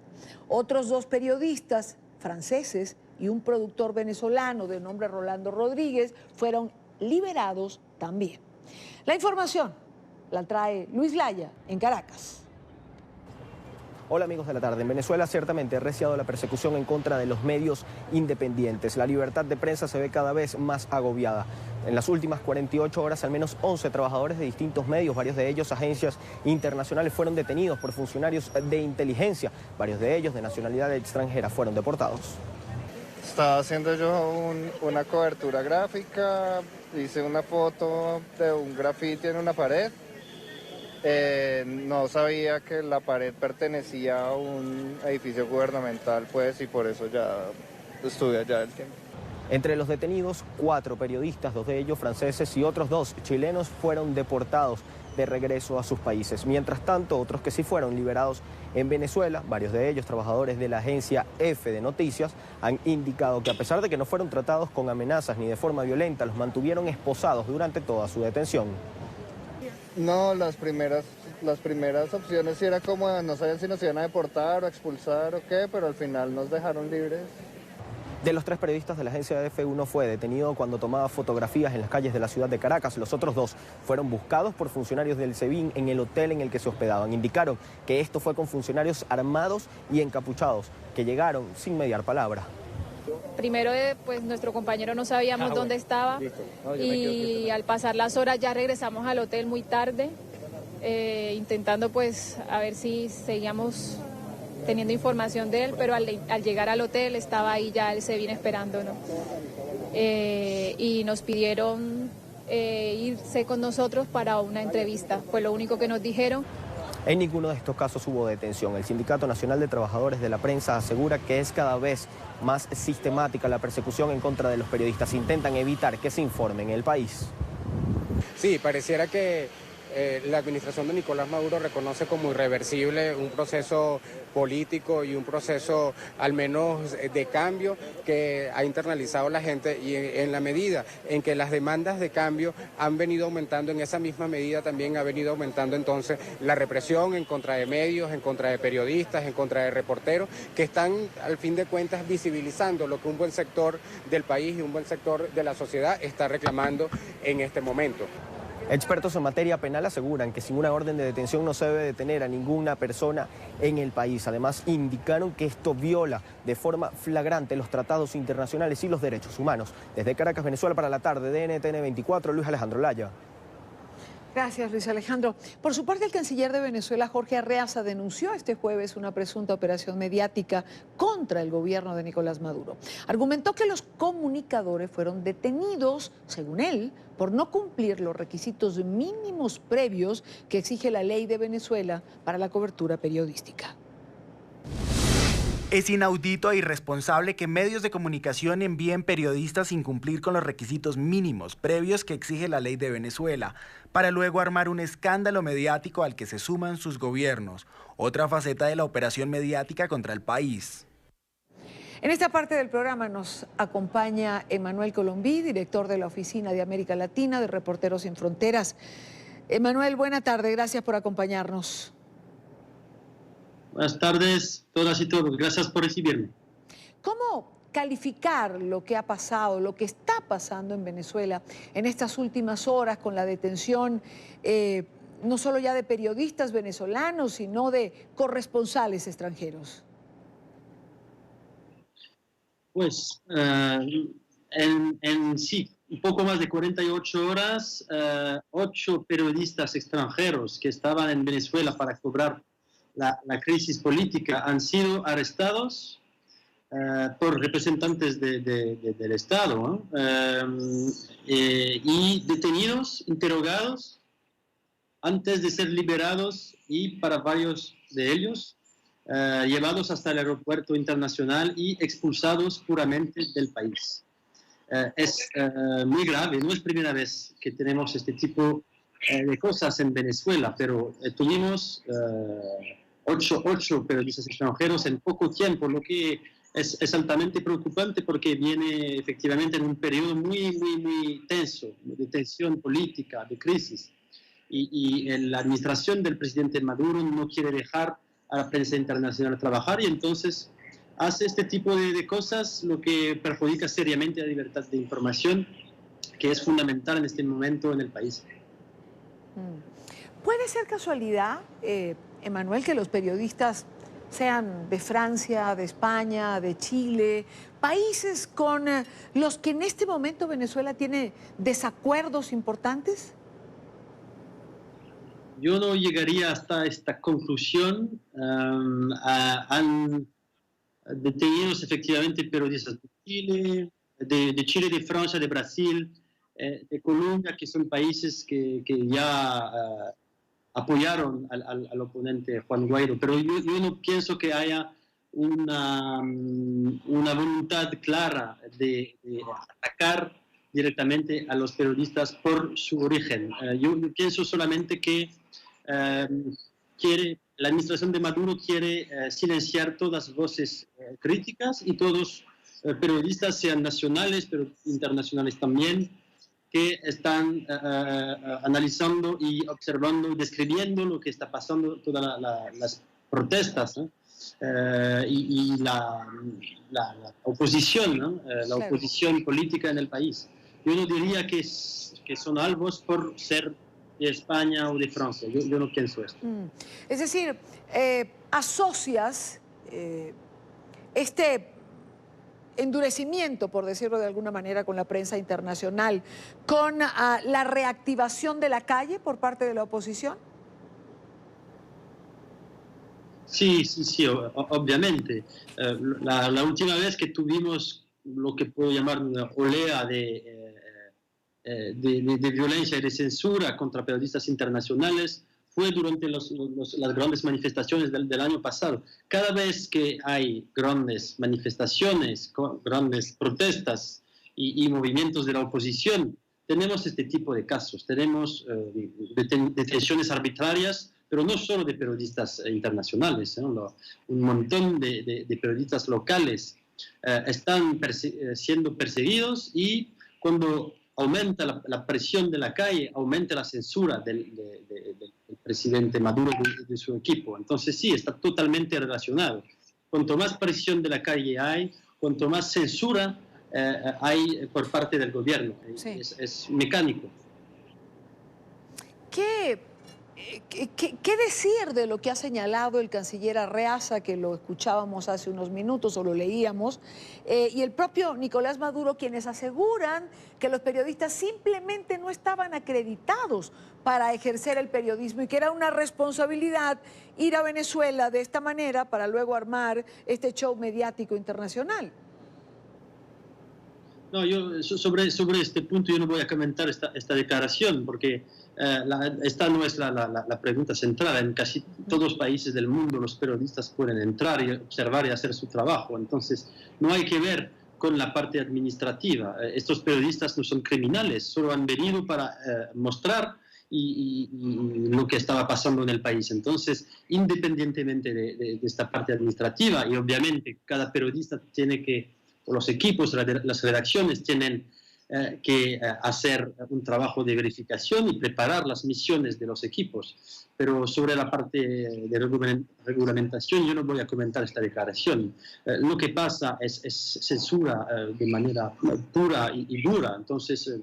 Speaker 1: Otros dos periodistas franceses y un productor venezolano de nombre Rolando Rodríguez fueron liberados también. La información la trae Luis Laya en Caracas.
Speaker 13: Hola amigos de la tarde. En Venezuela ciertamente ha reciado la persecución en contra de los medios independientes. La libertad de prensa se ve cada vez más agobiada. En las últimas 48 horas, al menos 11 trabajadores de distintos medios, varios de ellos agencias internacionales, fueron detenidos por funcionarios de inteligencia. Varios de ellos de nacionalidad extranjera fueron deportados.
Speaker 14: Estaba haciendo yo una cobertura gráfica, hice una foto de un grafiti en una pared. No sabía que la pared pertenecía a un edificio gubernamental, pues, y por eso ya estuve allá el tiempo.
Speaker 13: Entre los detenidos, 4 periodistas, 2 de ellos franceses y otros 2 chilenos fueron deportados de regreso a sus países. Mientras tanto, otros que sí fueron liberados en Venezuela, varios de ellos trabajadores de la agencia F de Noticias, han indicado que a pesar de que no fueron tratados con amenazas ni de forma violenta, los mantuvieron esposados durante toda su detención.
Speaker 14: No, las primeras opciones sí era como no sabían si nos iban a deportar o expulsar o qué, pero al final nos dejaron libres.
Speaker 13: De los 3 periodistas de la agencia F, uno fue detenido cuando tomaba fotografías en las calles de la ciudad de Caracas. Los otros 2 fueron buscados por funcionarios del SEBIN en el hotel en el que se hospedaban. Indicaron que esto fue con funcionarios armados y encapuchados que llegaron sin mediar palabra.
Speaker 15: Primero, pues nuestro compañero no sabíamos dónde estaba y al pasar las horas ya regresamos al hotel muy tarde, intentando pues a ver si seguíamos teniendo información de él, pero al llegar al hotel estaba ahí ya el SEBIN esperándonos y nos pidieron irse con nosotros para una entrevista, fue lo único que nos dijeron.
Speaker 13: En ninguno de estos casos hubo detención. El Sindicato Nacional de Trabajadores de la Prensa asegura que es cada vez más sistemática la persecución en contra de los periodistas. Intentan evitar que se informe en el país.
Speaker 16: Sí, pareciera que la administración de Nicolás Maduro reconoce como irreversible un proceso político y un proceso al menos de cambio que ha internalizado la gente, y en la medida en que las demandas de cambio han venido aumentando, en esa misma medida también ha venido aumentando entonces la represión en contra de medios, en contra de periodistas, en contra de reporteros, que están al fin de cuentas visibilizando lo que un buen sector del país y un buen sector de la sociedad está reclamando en este momento.
Speaker 13: Expertos en materia penal aseguran que sin una orden de detención no se debe detener a ninguna persona en el país. Además, indicaron que esto viola de forma flagrante los tratados internacionales y los derechos humanos. Desde Caracas, Venezuela, para la tarde de NTN 24, Luis Alejandro Laya.
Speaker 1: Gracias, Luis Alejandro. Por su parte, el canciller de Venezuela, Jorge Arreaza, denunció este jueves una presunta operación mediática contra el gobierno de Nicolás Maduro. Argumentó que los comunicadores fueron detenidos, según él, por no cumplir los requisitos mínimos previos que exige la ley de Venezuela para la cobertura periodística.
Speaker 6: Es inaudito e irresponsable que medios de comunicación envíen periodistas sin cumplir con los requisitos mínimos previos que exige la ley de Venezuela, para luego armar un escándalo mediático al que se suman sus gobiernos, otra faceta de la operación mediática contra el país.
Speaker 1: En esta parte del programa nos acompaña Emanuel Colombí, director de la Oficina de América Latina de Reporteros Sin Fronteras. Emanuel, buena tarde, gracias por acompañarnos.
Speaker 17: Buenas tardes, todas y todos. Gracias por recibirme.
Speaker 1: ¿Cómo calificar lo que ha pasado, lo que está pasando en Venezuela en estas últimas horas con la detención no solo ya de periodistas venezolanos, sino de corresponsales extranjeros?
Speaker 17: Pues sí, un poco más de 48 horas, 8 periodistas extranjeros que estaban en Venezuela para cobrar la crisis política han sido arrestados por representantes del Estado, ¿no? Y detenidos, interrogados antes de ser liberados, y para varios de ellos llevados hasta el aeropuerto internacional y expulsados puramente del país. Es muy grave, no es primera vez que tenemos este tipo de cosas en Venezuela, pero tuvimos 8 periodistas extranjeros en poco tiempo, lo que es altamente preocupante porque viene efectivamente en un periodo muy tenso, de tensión política, de crisis. Y la administración del presidente Maduro no quiere dejar a la prensa internacional trabajar, y entonces hace este tipo de cosas, lo que perjudica seriamente la libertad de información, que es fundamental en este momento en el país.
Speaker 1: ¿Puede ser casualidad, Emanuel, que los periodistas sean de Francia, de España, de Chile, países con los que en este momento Venezuela tiene desacuerdos importantes?
Speaker 17: Yo no llegaría hasta esta conclusión. Han detenidos efectivamente periodistas de Chile, de Francia, de Brasil, de Colombia, que son países que ya apoyaron al oponente Juan Guaidó. Pero yo no pienso que haya una voluntad clara de atacar directamente a los periodistas por su origen. Yo pienso solamente que la administración de Maduro quiere silenciar todas las voces críticas, y todos periodistas, sean nacionales pero internacionales también, que están analizando y observando y describiendo lo que está pasando, todas las protestas, ¿no? Y la oposición, ¿no? La oposición política en el país. Yo no diría que son albos por ser de España o de Francia. Yo no pienso esto.
Speaker 1: Es decir, asocias este endurecimiento, por decirlo de alguna manera, con la prensa internacional, con la reactivación de la calle por parte de la oposición.
Speaker 17: Sí, obviamente. La última vez que tuvimos lo que puedo llamar una olea de violencia y de censura contra periodistas internacionales fue durante las grandes manifestaciones del año pasado. Cada vez que hay grandes manifestaciones, grandes protestas y movimientos de la oposición tenemos este tipo de casos, tenemos detenciones arbitrarias, pero no solo de periodistas internacionales, ¿no? Un montón de periodistas locales están siendo perseguidos, y cuando aumenta la presión de la calle, aumenta la censura del presidente Maduro y de su equipo. Entonces sí, está totalmente relacionado. Cuanto más presión de la calle hay, cuanto más censura hay por parte del gobierno. Sí. Es mecánico.
Speaker 1: ¿Qué decir de lo que ha señalado el canciller Arreaza, que lo escuchábamos hace unos minutos o lo leíamos, y el propio Nicolás Maduro, quienes aseguran que los periodistas simplemente no estaban acreditados para ejercer el periodismo y que era una responsabilidad ir a Venezuela de esta manera para luego armar este show mediático internacional?
Speaker 17: No, yo sobre este punto yo no voy a comentar esta declaración, porque esta no es la pregunta central. En casi todos los países del mundo los periodistas pueden entrar y observar y hacer su trabajo. Entonces, no hay que ver con la parte administrativa. Estos periodistas no son criminales, solo han venido para mostrar y lo que estaba pasando en el país. Entonces, independientemente de esta parte administrativa, y obviamente cada periodista tiene que, los equipos, las redacciones tienen que hacer un trabajo de verificación y preparar las misiones de los equipos. Pero sobre la parte de regulamentación yo no voy a comentar esta declaración. Lo que pasa es censura de manera pura y dura. Entonces,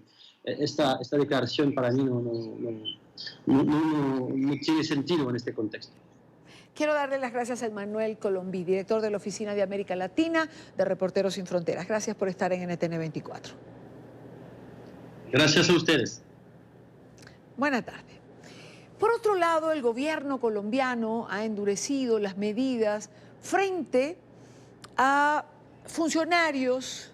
Speaker 17: esta declaración para mí no tiene sentido en este contexto.
Speaker 1: Quiero darle las gracias a Emmanuel Colombí, director de la Oficina de América Latina de Reporteros Sin Fronteras. Gracias por estar en NTN 24.
Speaker 17: Gracias a ustedes.
Speaker 1: Buena tarde. Por otro lado, el gobierno colombiano ha endurecido las medidas frente a funcionarios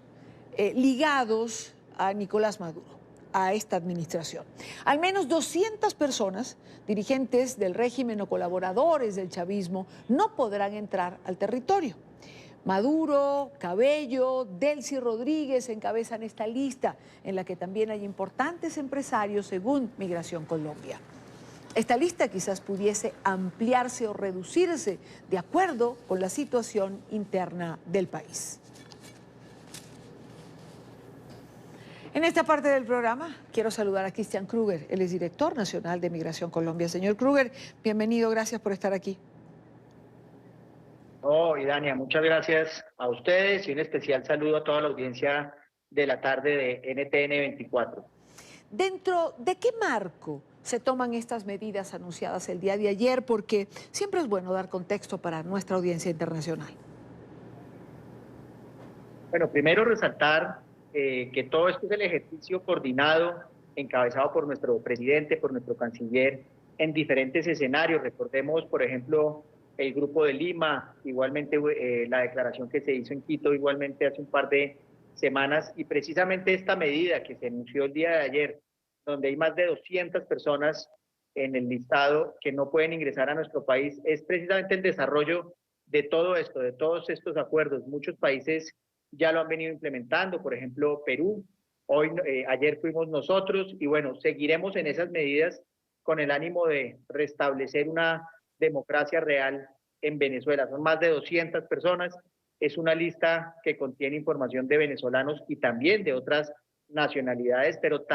Speaker 1: ligados a Nicolás Maduro, a esta administración. Al menos 200 personas, dirigentes del régimen o colaboradores del chavismo, no podrán entrar al territorio. Maduro, Cabello, Delcy Rodríguez encabezan esta lista, en la que también hay importantes empresarios, según Migración Colombia. Esta lista quizás pudiese ampliarse o reducirse de acuerdo con la situación interna del país. En esta parte del programa quiero saludar a Christian Kruger, él es director nacional de Migración Colombia. Señor Kruger, bienvenido, gracias por estar aquí.
Speaker 18: Oh, y Dania, muchas gracias a ustedes y un especial saludo a toda la audiencia de la tarde de NTN 24.
Speaker 1: ¿Dentro de qué marco se toman estas medidas anunciadas el día de ayer? Porque siempre es bueno dar contexto para nuestra audiencia internacional.
Speaker 18: Bueno, primero resaltar que todo esto es el ejercicio coordinado, encabezado por nuestro presidente, por nuestro canciller, en diferentes escenarios. Recordemos, por ejemplo, el Grupo de Lima, igualmente la declaración que se hizo en Quito, igualmente hace un par de semanas, y precisamente esta medida que se anunció el día de ayer, donde hay más de 200 personas en el listado que no pueden ingresar a nuestro país, es precisamente el desarrollo de todo esto, de todos estos acuerdos. Muchos países ya lo han venido implementando, por ejemplo, Perú, ayer fuimos nosotros, y bueno, seguiremos en esas medidas con el ánimo de restablecer una democracia real en Venezuela. Son más de 200 personas, es una lista que contiene información de venezolanos y también de otras nacionalidades, pero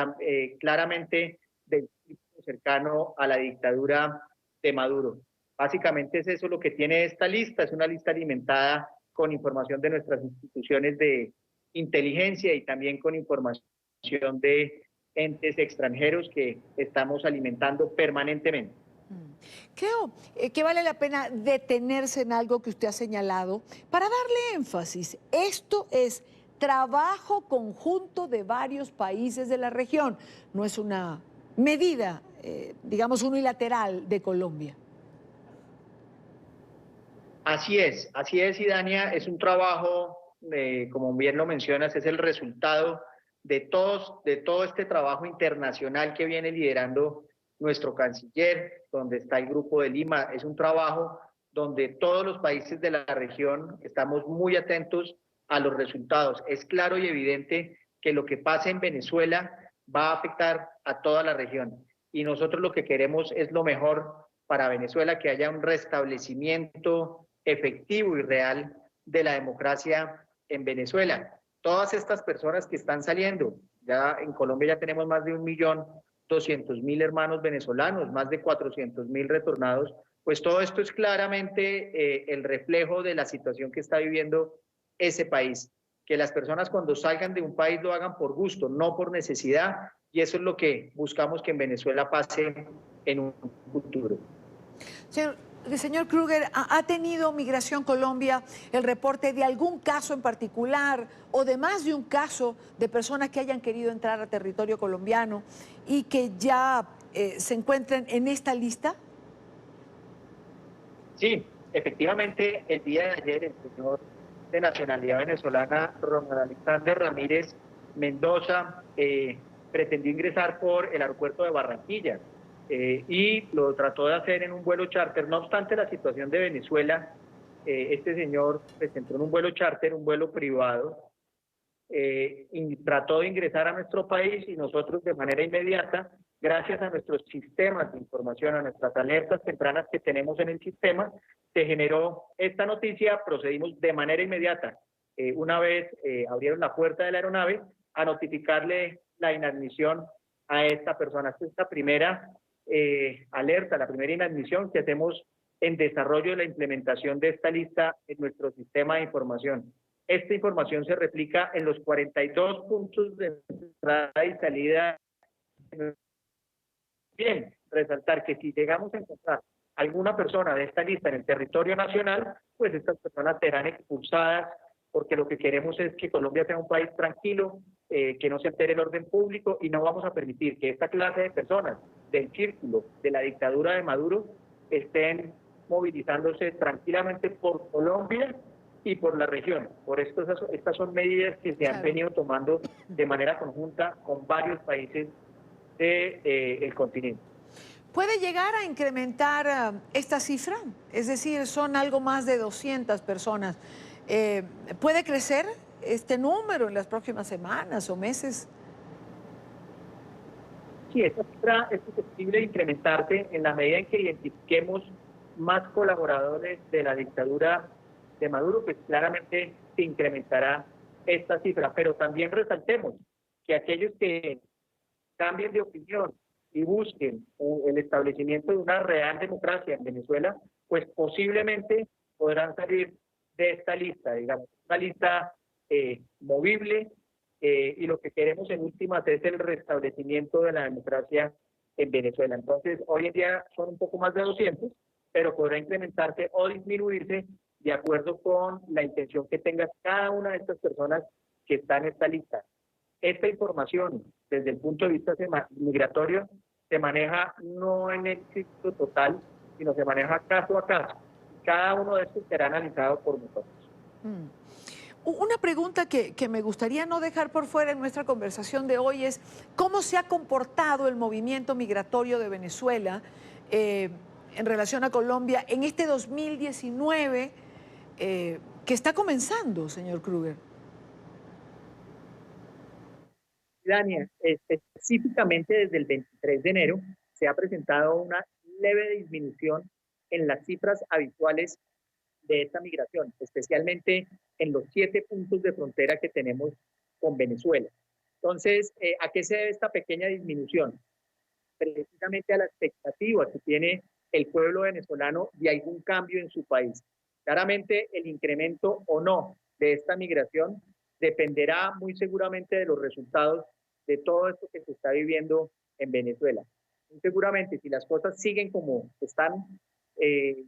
Speaker 18: claramente del círculo cercano a la dictadura de Maduro. Básicamente es eso lo que tiene esta lista, es una lista alimentada con información de nuestras instituciones de inteligencia y también con información de entes extranjeros que estamos alimentando permanentemente.
Speaker 1: Creo que vale la pena detenerse en algo que usted ha señalado para darle énfasis. Esto es trabajo conjunto de varios países de la región, no es una medida, digamos, unilateral de Colombia.
Speaker 18: Así es, Idania, es un trabajo, como bien lo mencionas, es el resultado de todo este trabajo internacional que viene liderando nuestro canciller, donde está el Grupo de Lima. Es un trabajo donde todos los países de la región estamos muy atentos a los resultados. Es claro y evidente que lo que pasa en Venezuela va a afectar a toda la región. Y nosotros lo que queremos es lo mejor para Venezuela, que haya un restablecimiento efectivo y real de la democracia en Venezuela. Todas estas personas que están saliendo, ya en Colombia ya tenemos más de 1.200.000 hermanos venezolanos, más de 400.000 retornados, pues todo esto es claramente el reflejo de la situación que está viviendo ese país. Que las personas cuando salgan de un país lo hagan por gusto, no por necesidad, y eso es lo que buscamos que en Venezuela pase en un futuro.
Speaker 1: Señor Kruger, ¿ha tenido Migración Colombia el reporte de algún caso en particular o de más de un caso de personas que hayan querido entrar a territorio colombiano y que ya se encuentren en esta lista?
Speaker 18: Sí, efectivamente, el día de ayer el señor de nacionalidad venezolana, Ronald Alexander Ramírez Mendoza, pretendió ingresar por el aeropuerto de Barranquilla y lo trató de hacer en un vuelo charter. No obstante la situación de Venezuela, este señor pues, entró en un vuelo charter, un vuelo privado, y trató de ingresar a nuestro país y nosotros de manera inmediata, gracias a nuestros sistemas de información, a nuestras alertas tempranas que tenemos en el sistema, se generó esta noticia, procedimos de manera inmediata, una vez abrieron la puerta de la aeronave, a notificarle la inadmisión a esta persona. Esta es la primera alerta, la primera inadmisión que hacemos en desarrollo de la implementación de esta lista en nuestro sistema de información. Esta información se replica en los 42 puntos de entrada y salida. Bien, resaltar que si llegamos a encontrar alguna persona de esta lista en el territorio nacional, pues estas personas serán expulsadas, porque lo que queremos es que Colombia sea un país tranquilo, que no se altere el orden público, y no vamos a permitir que esta clase de personas del círculo de la dictadura de Maduro estén movilizándose tranquilamente por Colombia y por la región. Por esto, estas son medidas que se han venido tomando de manera conjunta con varios países del continente.
Speaker 1: ¿Puede llegar a incrementar esta cifra? Es decir, son algo más de 200 personas. ¿Puede crecer este número en las próximas semanas o meses?
Speaker 18: Sí, esta cifra es susceptible de incrementarse en la medida en que identifiquemos más colaboradores de la dictadura de Maduro, pues claramente se incrementará esta cifra. Pero también resaltemos que aquellos que cambien de opinión y busquen el establecimiento de una real democracia en Venezuela, pues posiblemente podrán salir de esta lista, digamos, una lista movible, y lo que queremos en últimas es el restablecimiento de la democracia en Venezuela. Entonces, hoy en día son un poco más de 200, pero podrá incrementarse o disminuirse de acuerdo con la intención que tenga cada una de estas personas que están en esta lista. Esta información, desde el punto de vista migratorio, se maneja no en éxito total, sino se maneja caso a caso. Cada uno de estos será analizado por nosotros.
Speaker 1: Una pregunta que me gustaría no dejar por fuera en nuestra conversación de hoy es ¿cómo se ha comportado el movimiento migratorio de Venezuela en relación a Colombia en este 2019 que está comenzando, señor Kruger?
Speaker 18: Dania, específicamente desde el 23 de enero se ha presentado una leve disminución en las cifras habituales de esta migración, especialmente en los 7 puntos de frontera que tenemos con Venezuela. Entonces, ¿a qué se debe esta pequeña disminución? Precisamente a la expectativa que tiene el pueblo venezolano de algún cambio en su país. Claramente, el incremento o no de esta migración dependerá muy seguramente de los resultados de todo esto que se está viviendo en Venezuela. Muy seguramente, si las cosas siguen como están,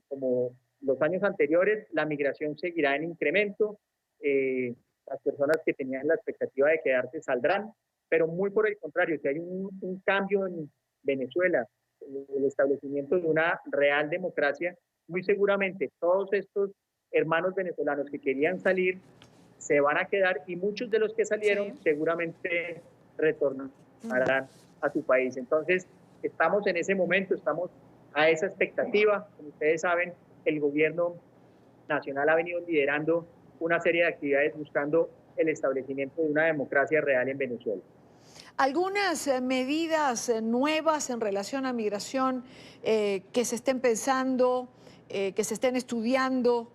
Speaker 18: como los años anteriores, la migración seguirá en incremento, las personas que tenían la expectativa de quedarse saldrán, pero muy por el contrario, si hay un cambio en Venezuela, el establecimiento de una real democracia, muy seguramente todos estos hermanos venezolanos que querían salir se van a quedar, y muchos de los que salieron seguramente retornarán a su país. Entonces, estamos en ese momento, estamos a esa expectativa. Como ustedes saben, el gobierno nacional ha venido liderando una serie de actividades buscando el establecimiento de una democracia real en Venezuela.
Speaker 1: algunas medidas nuevas en relación a migración que se estén pensando, que se estén estudiando.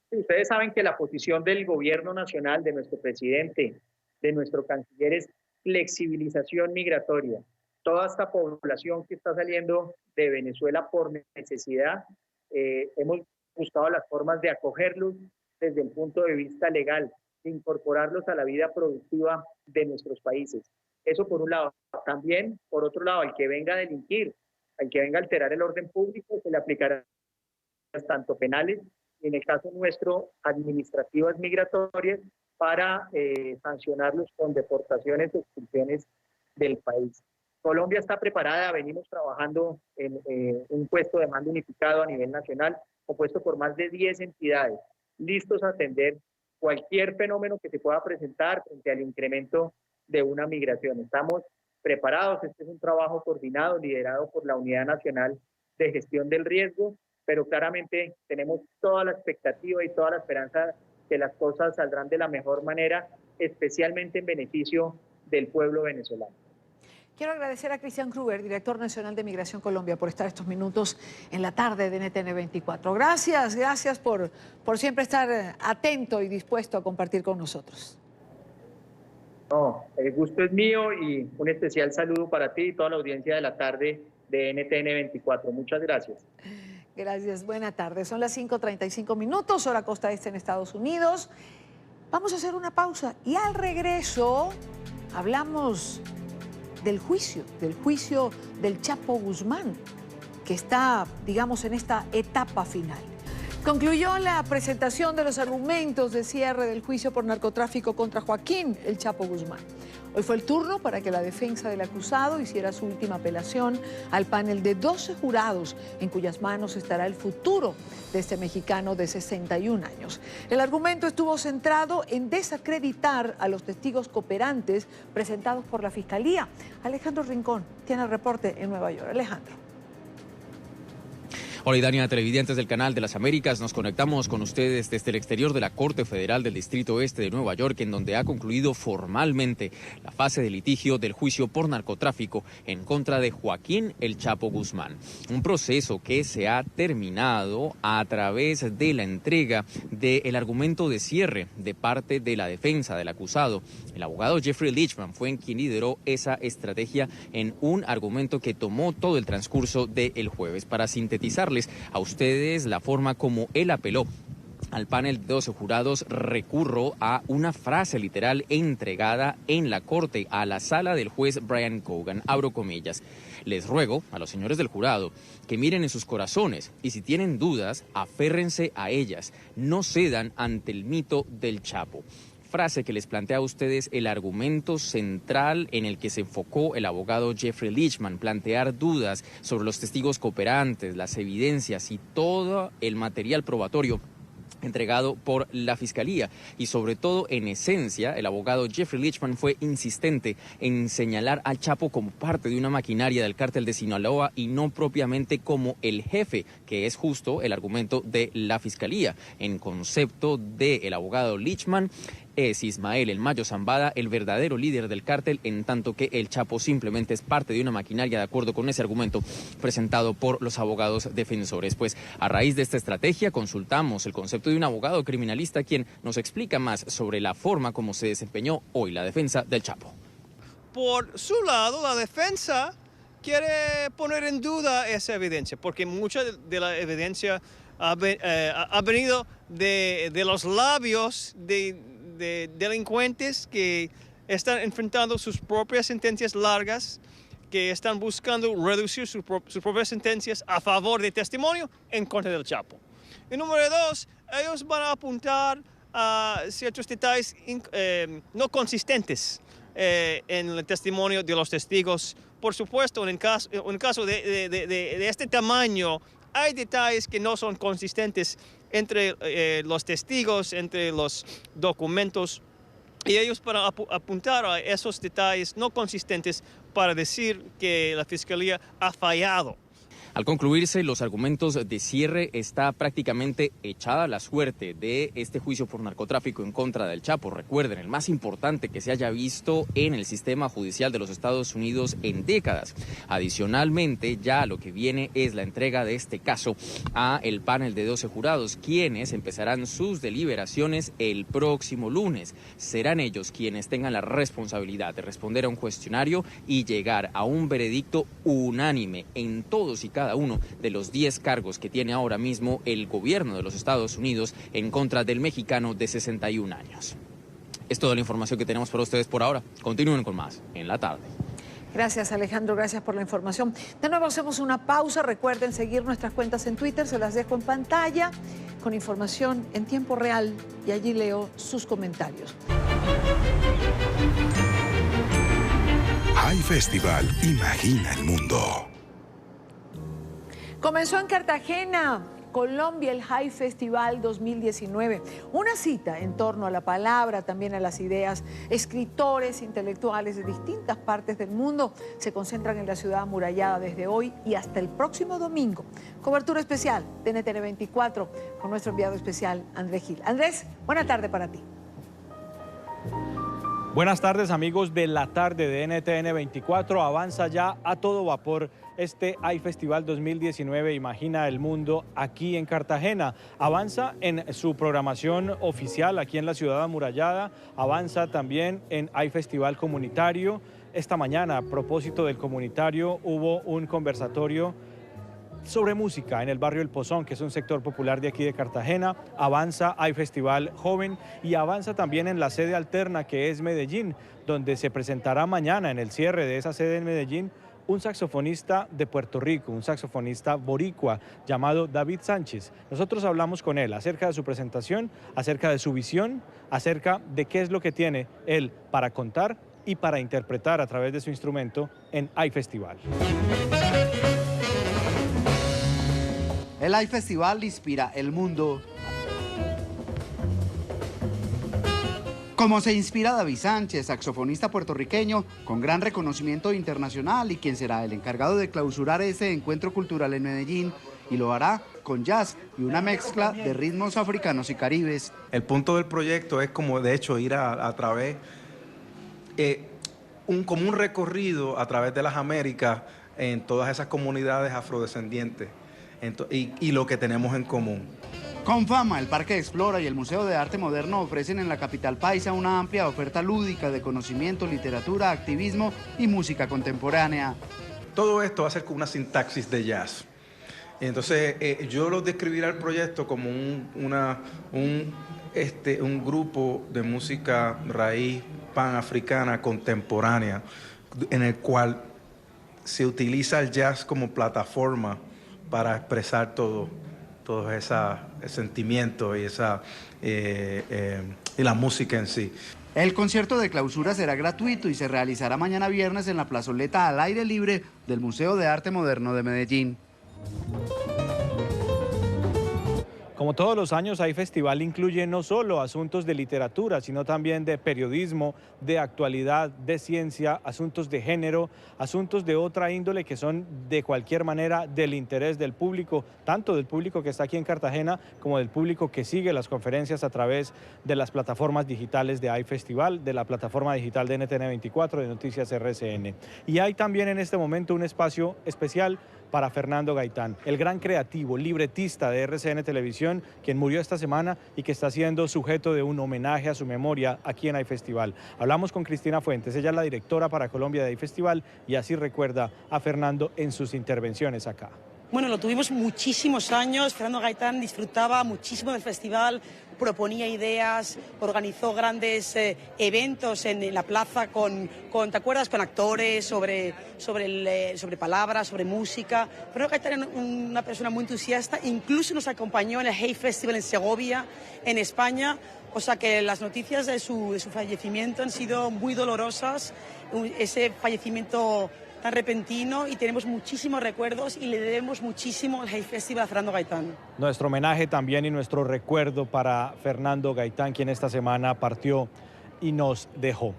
Speaker 18: Ustedes saben que la posición del gobierno nacional, de nuestro presidente, de nuestro canciller, es flexibilización migratoria. Toda esta población que está saliendo de Venezuela por necesidad, hemos buscado las formas de acogerlos desde el punto de vista legal, de incorporarlos a la vida productiva de nuestros países. Eso por un lado. También, por otro lado, al que venga a delinquir, al que venga a alterar el orden público, se le aplicarán tanto penales, y en el caso nuestro, administrativas migratorias, para sancionarlos con deportaciones o expulsiones del país. Colombia está preparada, venimos trabajando en un puesto de mando unificado a nivel nacional, compuesto por más de 10 entidades, listos a atender cualquier fenómeno que se pueda presentar frente al incremento de una migración. Estamos preparados, este es un trabajo coordinado, liderado por la Unidad Nacional de Gestión del Riesgo, pero claramente tenemos toda la expectativa y toda la esperanza que las cosas saldrán de la mejor manera, especialmente en beneficio del pueblo venezolano.
Speaker 1: Quiero agradecer a Cristian Kruger, director nacional de Migración Colombia, por estar estos minutos en la tarde de NTN 24. Gracias por siempre estar atento y dispuesto a compartir con nosotros.
Speaker 18: No, el gusto es mío y un especial saludo para ti y toda la audiencia de la tarde de NTN 24. Muchas gracias.
Speaker 1: Gracias, buena tarde. Son las 5:35 minutos, hora costa este en Estados Unidos. Vamos a hacer una pausa y al regreso hablamos del juicio del Chapo Guzmán, que está, digamos, en esta etapa final. Concluyó la presentación de los argumentos de cierre del juicio por narcotráfico contra Joaquín El Chapo Guzmán. Hoy fue el turno para que la defensa del acusado hiciera su última apelación al panel de 12 jurados en cuyas manos estará el futuro de este mexicano de 61 años. El argumento estuvo centrado en desacreditar a los testigos cooperantes presentados por la Fiscalía. Alejandro Rincón tiene el reporte en Nueva York. Alejandro.
Speaker 19: Hola, Idania, televidentes del Canal de las Américas. Nos conectamos con ustedes desde el exterior de la Corte Federal del Distrito Este de Nueva York, en donde ha concluido formalmente la fase de litigio del juicio por narcotráfico en contra de Joaquín El Chapo Guzmán. Un proceso que se ha terminado a través de la entrega del argumento de cierre de parte de la defensa del acusado. El abogado Jeffrey Lichman fue quien lideró esa estrategia en un argumento que tomó todo el transcurso del jueves. Para sintetizar a ustedes la forma como él apeló al panel de 12 jurados, recurro a una frase literal entregada en la corte a la sala del juez Brian Cogan. Abro comillas. Les ruego a los señores del jurado que miren en sus corazones y si tienen dudas, aférrense a ellas. No cedan ante el mito del Chapo. Frase que les plantea a ustedes el argumento central en el que se enfocó el abogado Jeffrey Lichman, plantear dudas sobre los testigos cooperantes, las evidencias y todo el material probatorio entregado por la Fiscalía. Y sobre todo, en esencia, el abogado Jeffrey Lichman fue insistente en señalar al Chapo como parte de una maquinaria del cártel de Sinaloa y no propiamente como el jefe, que es justo el argumento de la Fiscalía. En concepto del abogado Lichman, es Ismael El Mayo Zambada el verdadero líder del cártel, en tanto que el Chapo simplemente es parte de una maquinaria, de acuerdo con ese argumento presentado por los abogados defensores. Pues a raíz de esta estrategia consultamos el concepto de un abogado criminalista, quien nos explica más sobre la forma como se desempeñó hoy la defensa del Chapo.
Speaker 20: Por su lado, la defensa quiere poner en duda esa evidencia, porque mucha de la evidencia ha venido de los labios de delincuentes que están enfrentando sus propias sentencias largas, que están buscando reducir sus propias sentencias a favor de testimonio en contra del Chapo. Y número dos, ellos van a apuntar a ciertos detalles no consistentes en el testimonio de los testigos. Por supuesto, en un caso de este tamaño, hay detalles que no son consistentes entre los testigos, entre los documentos, y ellos para apuntar a esos detalles no consistentes para decir que la Fiscalía ha fallado.
Speaker 19: Al concluirse los argumentos de cierre, está prácticamente echada la suerte de este juicio por narcotráfico en contra del Chapo. Recuerden, el más importante que se haya visto en el sistema judicial de los Estados Unidos en décadas. Adicionalmente, ya lo que viene es la entrega de este caso a el panel de 12 jurados, quienes empezarán sus deliberaciones el próximo lunes. Serán ellos quienes tengan la responsabilidad de responder a un cuestionario y llegar a un veredicto unánime en todos y cada uno de los 10 cargos que tiene ahora mismo el gobierno de los Estados Unidos en contra del mexicano de 61 años. Es toda la información que tenemos para ustedes por ahora. Continúen con más en la tarde.
Speaker 1: Gracias, Alejandro, gracias por la información. De nuevo hacemos una pausa. Recuerden seguir nuestras cuentas en Twitter, se las dejo en pantalla con información en tiempo real y allí leo sus comentarios.
Speaker 21: Hay Festival, imagina el mundo.
Speaker 1: Comenzó en Cartagena, Colombia, el High Festival 2019. Una cita en torno a la palabra, también a las ideas. Escritores, intelectuales de distintas partes del mundo se concentran en la ciudad amurallada desde hoy y hasta el próximo domingo. Cobertura especial de NTN 24 con nuestro enviado especial Andrés Gil. Andrés, buena tarde para ti.
Speaker 22: Buenas tardes, amigos de la tarde de NTN 24. Avanza ya a todo vapor este High Festival 2019, Imagina el Mundo, aquí en Cartagena. Avanza en su programación oficial aquí en la ciudad amurallada, avanza también en High Festival comunitario. Esta mañana, a propósito del comunitario, hubo un conversatorio sobre música en el barrio El Pozón, que es un sector popular de aquí de Cartagena. Avanza Hay Festival Joven y avanza también en la sede alterna, que es Medellín, donde se presentará mañana en el cierre de esa sede en Medellín un saxofonista de Puerto Rico, un saxofonista boricua llamado David Sánchez. Nosotros hablamos con él acerca de su presentación, acerca de su visión, acerca de qué es lo que tiene él para contar y para interpretar a través de su instrumento en Hay Festival.
Speaker 23: El High Festival inspira el mundo. Como se inspira David Sánchez, saxofonista puertorriqueño con gran reconocimiento internacional y quien será el encargado de clausurar este encuentro cultural en Medellín, y lo hará con jazz y una mezcla de ritmos africanos y caribes.
Speaker 24: El punto del proyecto es como de hecho ir a través, como un recorrido a través de las Américas en todas esas comunidades afrodescendientes y lo que tenemos en común.
Speaker 23: Con Fama, el Parque Explora y el Museo de Arte Moderno ofrecen en la capital paisa una amplia oferta lúdica de conocimiento, literatura, activismo y música contemporánea.
Speaker 24: Todo esto va a ser con una sintaxis de jazz. Entonces, yo lo describiré al proyecto como un grupo de música raíz panafricana contemporánea, en el cual se utiliza el jazz como plataforma para expresar todo ese sentimiento y la música en sí.
Speaker 23: El concierto de clausura será gratuito y se realizará mañana viernes en la plazoleta al aire libre del Museo de Arte Moderno de Medellín.
Speaker 22: Como todos los años, Hay Festival incluye no solo asuntos de literatura, sino también de periodismo, de actualidad, de ciencia, asuntos de género, asuntos de otra índole que son de cualquier manera del interés del público, tanto del público que está aquí en Cartagena como del público que sigue las conferencias a través de las plataformas digitales de Hay Festival, de la plataforma digital de NTN 24, de Noticias RCN. Y hay también en este momento un espacio especial para Fernando Gaitán, el gran creativo, libretista de RCN Televisión, quien murió esta semana y que está siendo sujeto de un homenaje a su memoria aquí en Hay Festival. Hablamos con Cristina Fuentes, ella es la directora para Colombia de Hay Festival y así recuerda a Fernando en sus intervenciones acá.
Speaker 25: Bueno, lo tuvimos muchísimos años, Fernando Gaitán disfrutaba muchísimo del festival, proponía ideas, organizó grandes eventos en la plaza ¿te acuerdas? Con actores, sobre palabras, sobre música. Fernando Gaitán era una persona muy entusiasta, incluso nos acompañó en el Hay Festival en Segovia, en España, o sea que las noticias de su fallecimiento han sido muy dolorosas, ese fallecimiento tan repentino, y tenemos muchísimos recuerdos y le debemos muchísimo al Hay Festival a Fernando Gaitán.
Speaker 22: Nuestro homenaje también y nuestro recuerdo para Fernando Gaitán, quien esta semana partió y nos dejó.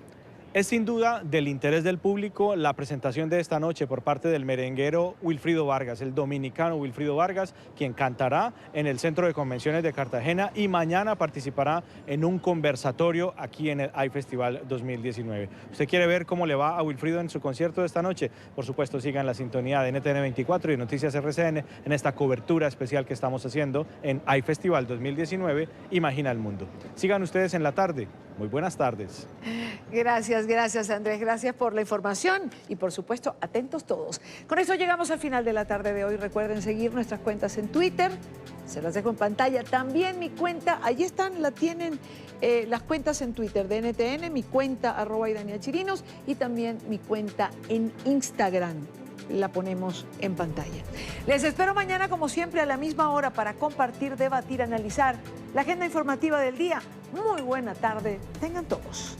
Speaker 22: Es sin duda del interés del público la presentación de esta noche por parte del merenguero Wilfrido Vargas, el dominicano Wilfrido Vargas, quien cantará en el Centro de Convenciones de Cartagena y mañana participará en un conversatorio aquí en el iFestival 2019. ¿Usted quiere ver cómo le va a Wilfrido en su concierto de esta noche? Por supuesto, sigan la sintonía de NTN 24 y Noticias RCN en esta cobertura especial que estamos haciendo en iFestival 2019, Imagina el Mundo. Sigan ustedes en la tarde. Muy buenas tardes.
Speaker 1: Gracias Andrés, gracias por la información y por supuesto atentos todos. Con eso llegamos al final de la tarde de hoy. Recuerden seguir nuestras cuentas en Twitter, se las dejo en pantalla. También mi cuenta, allí están, la tienen las cuentas en Twitter de NTN, mi cuenta @idaniachirinos y también mi cuenta en Instagram. La ponemos en pantalla. Les espero mañana como siempre a la misma hora para compartir, debatir, analizar la agenda informativa del día. Muy buena tarde, tengan todos.